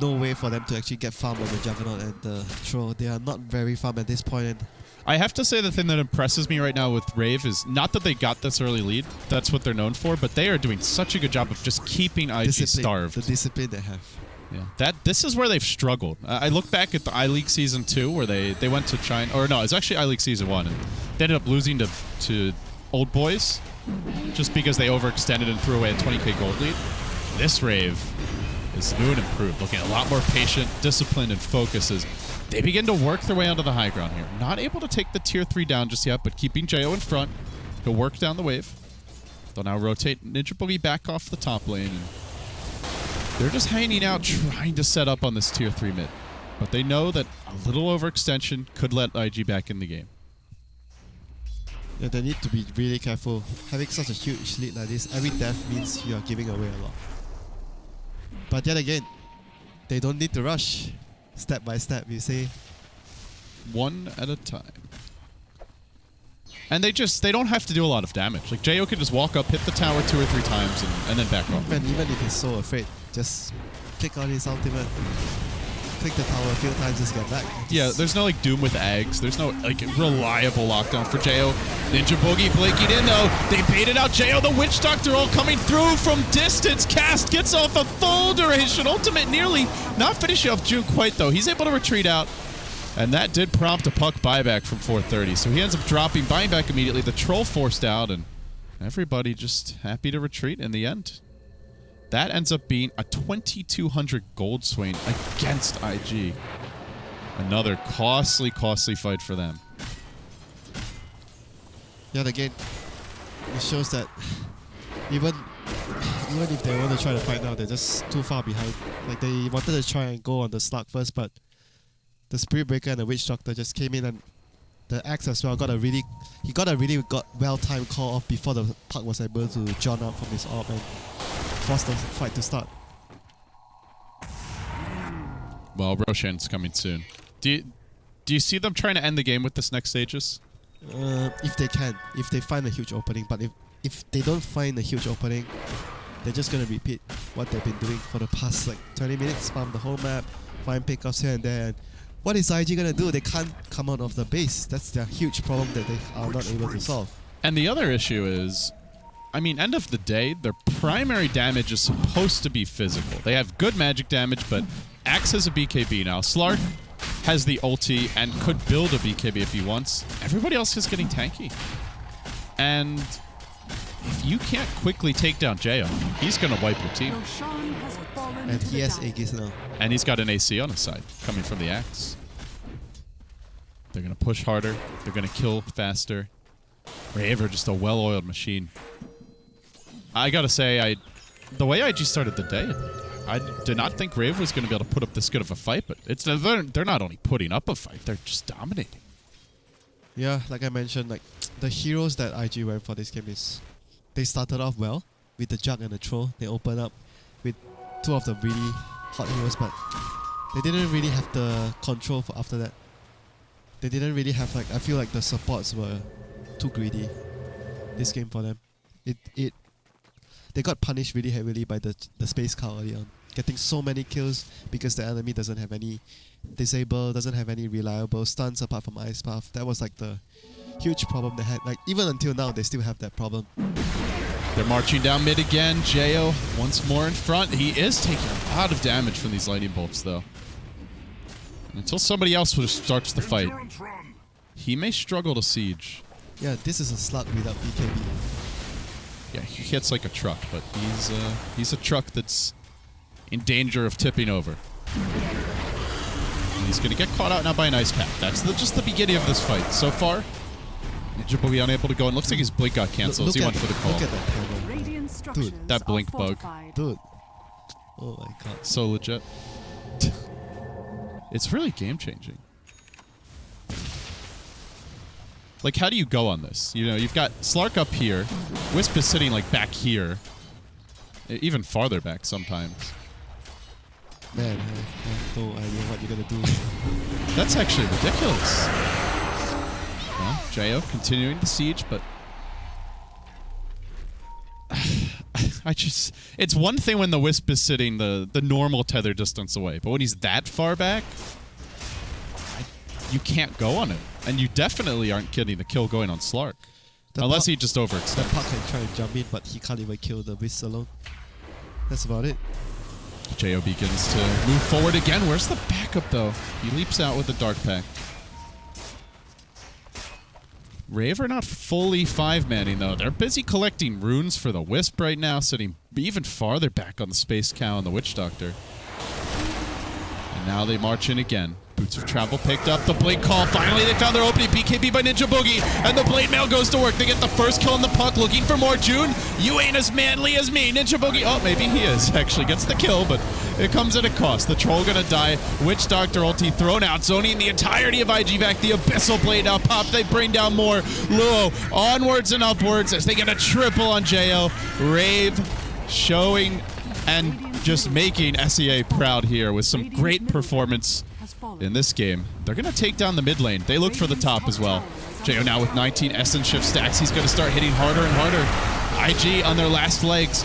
no way for them to actually get farm on the Juggernaut and the Troll. They are not very farm at this point. And I have to say the thing that impresses me right now with Rave is not that they got this early lead. That's what they're known for, but they are doing such a good job of just keeping IG starved. The discipline they have. Yeah, this is where they've struggled. I look back at the I-League Season 2 where they went to China, or no, it's actually I-League Season 1, and they ended up losing to Old Boys just because they overextended and threw away a 20k gold lead. This Rave is new and improved, looking a lot more patient, disciplined, and focused as they begin to work their way onto the high ground here. Not able to take the tier 3 down just yet, but keeping Jo in front. He'll work down the wave. They'll now rotate Ninja Boogie back off the top lane, and they're just hanging out, trying to set up on this tier 3 mid. But they know that a little overextension could let IG back in the game. Yeah, they need to be really careful. Having such a huge lead like this, every death means you are giving away a lot. But yet again, they don't need to rush. Step by step, you say. One at a time. And they don't have to do a lot of damage. Like, Jo can just walk up, hit the tower 2 or 3 times, and then back off. Even if he's so afraid, just click on his ultimate, click the tower a few times, just get back. Yeah, there's no like Doom with Ags. There's no like reliable lockdown for Jo. Ninja Boogie blinking in though. They baited out Jo. The Witch Doctor all coming through from distance. Cast gets off a full duration ultimate, nearly not finishing off June quite though. He's able to retreat out. And that did prompt a puck buyback from 430. So he ends up dropping, buying back immediately. The Troll forced out, and everybody just happy to retreat in the end. That ends up being a 2,200 gold swing against IG. Another costly, costly fight for them. Yet again, it shows that even if they want to try to fight now, they're just too far behind. Like they wanted to try and go on the slug first, but the Spirit Breaker and the Witch Doctor just came in, and the Axe as well got a really well-timed call off before the puck was able to john out from his orb and force the fight to start. Well, Roshan's coming soon. Do you see them trying to end the game with this next Aegis? If they can, if they find a huge opening, but if they don't find a huge opening, they're just gonna repeat what they've been doing for the past like 20 minutes, farm the whole map, find pickups here and there. And what is IG gonna do? They can't come out of the base. That's their huge problem that they are not able to solve. And the other issue is, I mean, end of the day, their primary damage is supposed to be physical. They have good magic damage, but Axe has a BKB now. Slark has the ulti and could build a BKB if he wants. Everybody else is getting tanky. And if you can't quickly take down Jo, he's going to wipe your team. And he has Aegis now. And he's got an AC on his side, coming from the Axe. They're going to push harder. They're going to kill faster. Rave are just a well-oiled machine. I got to say, the way IG started the day, I did not think Rave was going to be able to put up this good of a fight, but they're not only putting up a fight, they're just dominating. Yeah, like I mentioned, like the heroes that IG went for this game is they started off well with the Jug and the Troll. They opened up with two of the really hot heroes, but they didn't really have the control for after that. They didn't really have I feel like the supports were too greedy this game for them. They got punished really heavily by the space cow early on, getting so many kills because the enemy doesn't have any disable, doesn't have any reliable stuns apart from Ice Path. That was like the huge problem they had. Like even until now, they still have that problem. They're marching down mid again. Jo once more in front. He is taking a lot of damage from these lightning bolts though. Until somebody else starts the fight, he may struggle to siege. Yeah, this is a slug without BKB. Yeah, he hits like a truck, but he's a truck that's in danger of tipping over. And he's going to get caught out now by an ice pack. That's just the beginning of this fight. So far, Ninja will be unable to go, and looks like his blink got canceled. He went for the call. Look at that camera. Dude, that blink bug. Dude. Oh my god. So legit. It's really game-changing. Like, how do you go on this? You know, you've got Slark up here. Wisp is sitting, like, back here. Even farther back sometimes. Man, I have no idea what you're gonna do. That's actually ridiculous. Well, Jo continuing the siege, but... It's one thing when the Wisp is sitting the normal tether distance away, but when he's that far back, you can't go on it. And you definitely aren't getting the kill going on Slark. Unless he just overextends. The Puck can try and jump in, but he can't even kill the Wisp alone. That's about it. Jo begins to move forward again. Where's the backup, though? He leaps out with the Dark Pack. Rave are not fully 5-manning, though. They're busy collecting runes for the Wisp right now, sitting even farther back on the Space Cow and the Witch Doctor. And now they march in again. Boots of Travel picked up the Blink Call. Finally, they found their opening. BKB by Ninja Boogie. And the Blade Mail goes to work. They get the first kill on the Puck. Looking for more. June, you ain't as manly as me. Ninja Boogie. Oh, maybe he is. Actually gets the kill, but it comes at a cost. The Troll gonna die. Witch Doctor ulti thrown out. Zoning the entirety of IG back. The Abyssal Blade now popped. They bring down more. Luo onwards and upwards as they get a triple on Jo. Rave showing and just making SEA proud here with some great performance in this game. They're going to take down the mid lane. They look for the top as well. Jo now with 19 Essence Shift stacks. He's going to start hitting harder and harder. IG on their last legs.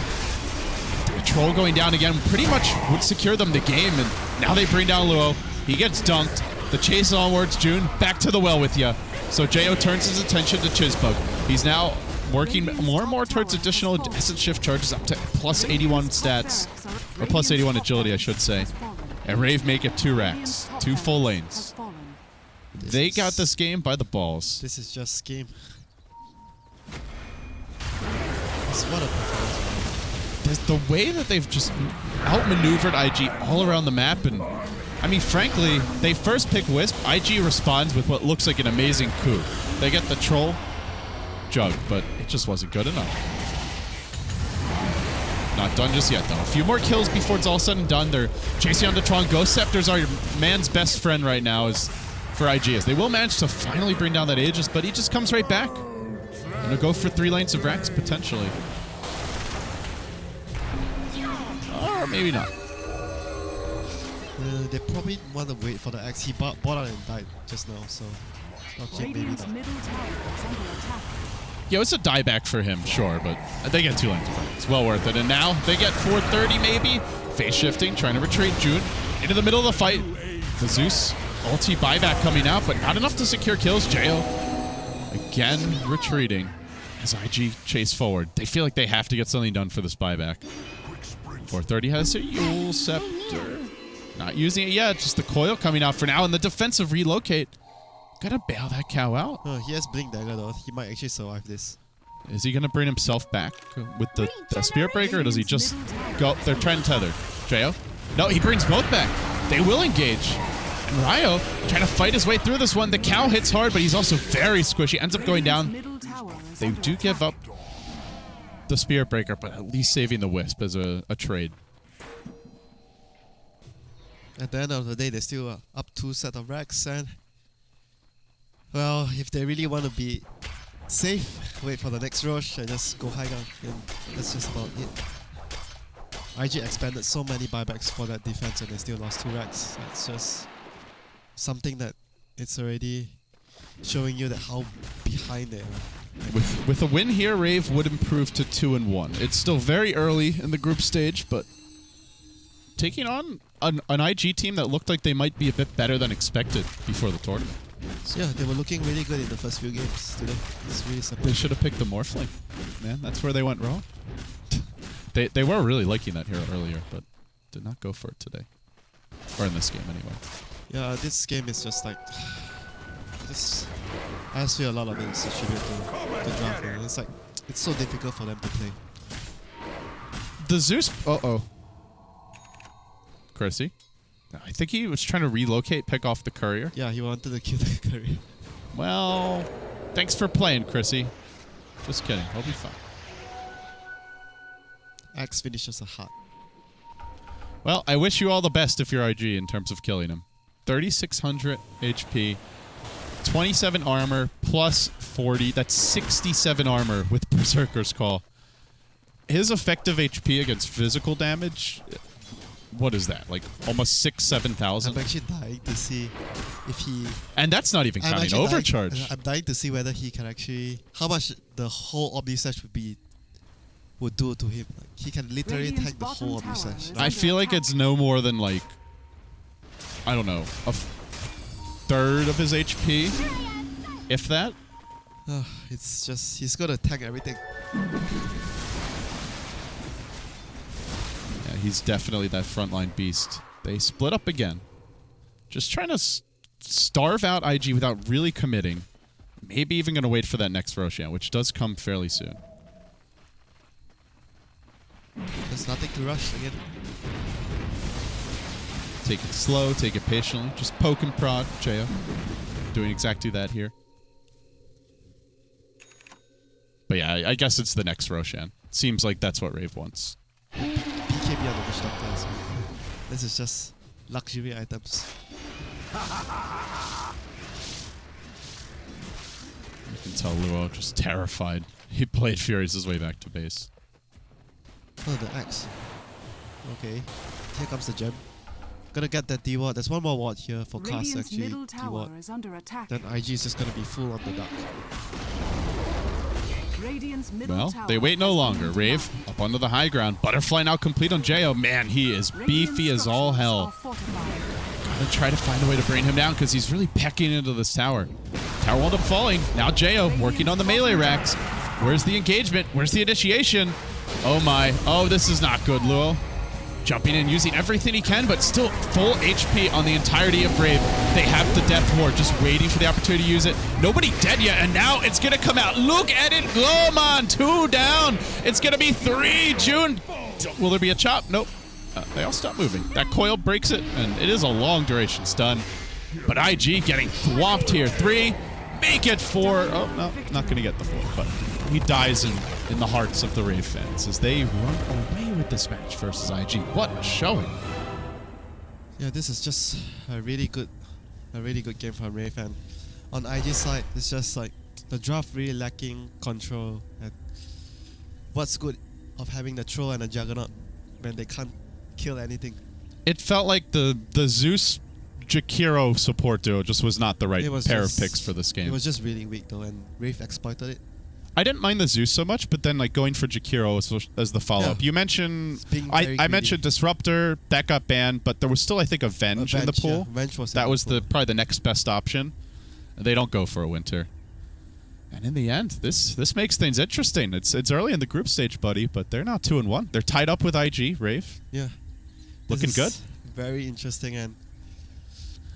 The Troll going down again pretty much would secure them the game. And now they bring down Luo. He gets dunked. The chase onwards. June, back to the well with you. So Jo turns his attention to Chizbug. He's now working more and more towards additional Essence Shift charges up to plus 81 stats. Or plus 81 agility, I should say. And Rave make it 2 racks. 2 full lanes. They got this game by the balls. This is just game. It's what a performance. The way that they've just outmaneuvered IG all around the map, and I mean, frankly, they first pick Wisp. IG responds with what looks like an amazing coup. They get the Troll Jug, but it just wasn't good enough. Not done just yet, though. A few more kills before it's all said and done. They're chasing on the Tron. Ghost Scepters are your man's best friend right now is for IG. As they will manage to finally bring down that Aegis, but he just comes right back. Gonna go for 3 lanes of racks, potentially. Or maybe not. They probably want to wait for the X. He bought out and died just now, so... Okay, maybe not. Yeah, it's a dieback for him, sure, but they get 2 lanes of racks. It's well worth it. And now they get 430 maybe. Phase shifting, trying to retreat. June into the middle of the fight. The Zeus ulti buyback coming out, but not enough to secure kills. Jo again retreating as IG chase forward. They feel like they have to get something done for this buyback. 430 has a Yule Scepter. Not using it yet, just the coil coming out for now, and the defensive relocate. Gotta bail that cow out. Oh, he has Blink Dagger though. He might actually survive this. Is he gonna bring himself back with the Spirit Breaker, or does he just go? They're trying to tether. Jo? No, he brings both back. They will engage. And Ryo trying to fight his way through this one. The cow hits hard, but he's also very squishy. Ends up going down. They do give up the Spirit Breaker, but at least saving the Wisp as a trade. At the end of the day, they're still up 2 set of racks, and well, if they really want to be safe, wait for the next rush and just go high ground, and that's just about it. IG expanded so many buybacks for that defense and they still lost 2 racks. That's just something that it's already showing you that how behind they are. With a win here, Rave would improve to 2-1. It's still very early in the group stage, but taking on an IG team that looked like they might be a bit better than expected before the tournament. So yeah, they were looking really good in the first few games today. It's really They surprising. should have picked the Morphling. Man, that's where they went wrong. They were really liking that hero earlier, but did not go for it today. Or in this game, anyway. Yeah, this game is just like... I just feel a lot of it is attributed to draft. And it's like, it's so difficult for them to play. The Zeus... Uh-oh. Chrissy? I think he was trying to relocate, pick off the courier. Yeah, he wanted to kill the courier. Well, thanks for playing, Chrissy. Just kidding. He'll be fine. Axe finishes a heart. Well, I wish you all the best if you're IG in terms of killing him. 3,600 HP, 27 armor, plus 40. That's 67 armor with Berserker's Call. His effective HP against physical damage, what is that? Like almost 7,000? I'm actually dying to see if he... And that's not even counting overcharge. I'm dying to see whether he can actually... How much the whole Omnislash would do to him. Like, he can literally Radiant's tank the whole bottom tower Omnislash. is I feel like it's no more than like, I don't know, a third of his HP, if that. It's just... He's gonna tank everything. Yeah, he's definitely that frontline beast. They split up again. Just trying to starve out IG without really committing. Maybe even going to wait for that next Roshan, which does come fairly soon. There's nothing to rush again. Take it slow, take it patiently. Just poke and prod, Jaya. Doing exactly that here. But yeah, I guess it's the next Roshan. Seems like that's what Rave wants. PKB on the Witch Doctor as well. This is just luxury items. You can tell Luo just terrified. He played Furious his way back to base. Oh, the axe. Okay. Here comes the gem. Gonna get that D-ward. There's one more ward here for cast Radiant's actually. middle tower D-ward. is under attack. Then IG is just gonna be full on the dark. Radiant's middle Well, tower they wait no has been longer. Rave denied. up onto the high ground. Butterfly now complete on Jo. Man, he is beefy as all Structures hell. are fortified. Gonna try to find a way to bring him down because he's really pecking into this tower. Tower wound up falling. Now Jo working on the melee racks. Where's the engagement? Where's the initiation? Oh my. Oh, this is not good, Luo. Jumping in, using everything he can, but still full HP on the entirety of Rave. They have the Death Ward, just waiting for the opportunity to use it. Nobody dead yet, and now it's going to come out. Look at it, Glowmon, 2 down. It's going to be 3, June. Will there be a chop? Nope. They all stop moving. That coil breaks it, and it is a long duration stun. But IG getting thwomped here. 3, make it 4. Oh, no, not going to get the 4, but he dies in the hearts of the Rave fans as they run away with this match versus IG. What a showing. Yeah, this is just a really good game for Rave, and on IG side, it's just like the draft really lacking control. And what's good of having the troll and a juggernaut when they can't kill anything? It felt like the Zeus Jakiro support duo just was not the right pair of picks for this game. It was just really weak though, and Rave exploited it. I didn't mind the Zeus so much, but then like going for Jakiro as the follow-up. Yeah. You mentioned Being I very greedy. mentioned Disruptor, that got banned, but there was still I think a Venge in the Venge, pool. yeah. Venge was in That the was pool. probably the next best option. They don't go for a WinteR. And in the end, this makes things interesting. It's early in the group stage, buddy, but they're not 2-1. They're tied up with IG, Rave. Yeah. Looking This is good. Very interesting, and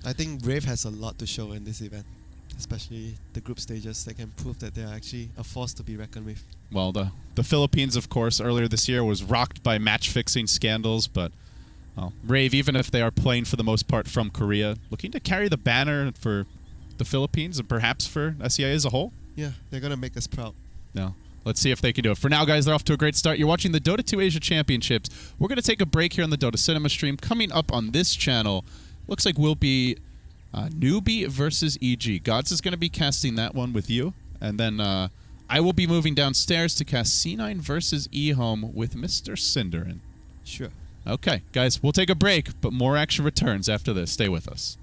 I think Rave has a lot to show in this event. Especially the group stages, they can prove that they are actually a force to be reckoned with. Well, the Philippines, of course, earlier this year was rocked by match-fixing scandals, but well, Rave, even if they are playing for the most part from Korea, looking to carry the banner for the Philippines and perhaps for SEA as a whole. Yeah, they're gonna make us proud. No. Let's see if they can do it. For now, guys, they're off to a great start. You're watching the Dota 2 Asia Championships. We're going to take a break here on the Dota Cinema stream. Coming up on this channel, looks like we'll be Newbie versus EG. Gods is going to be casting that one with you. And then I will be moving downstairs to cast C9 versus eHome with Mr. Cinderin. Sure. Okay, guys, we'll take a break, but more action returns after this. Stay with us.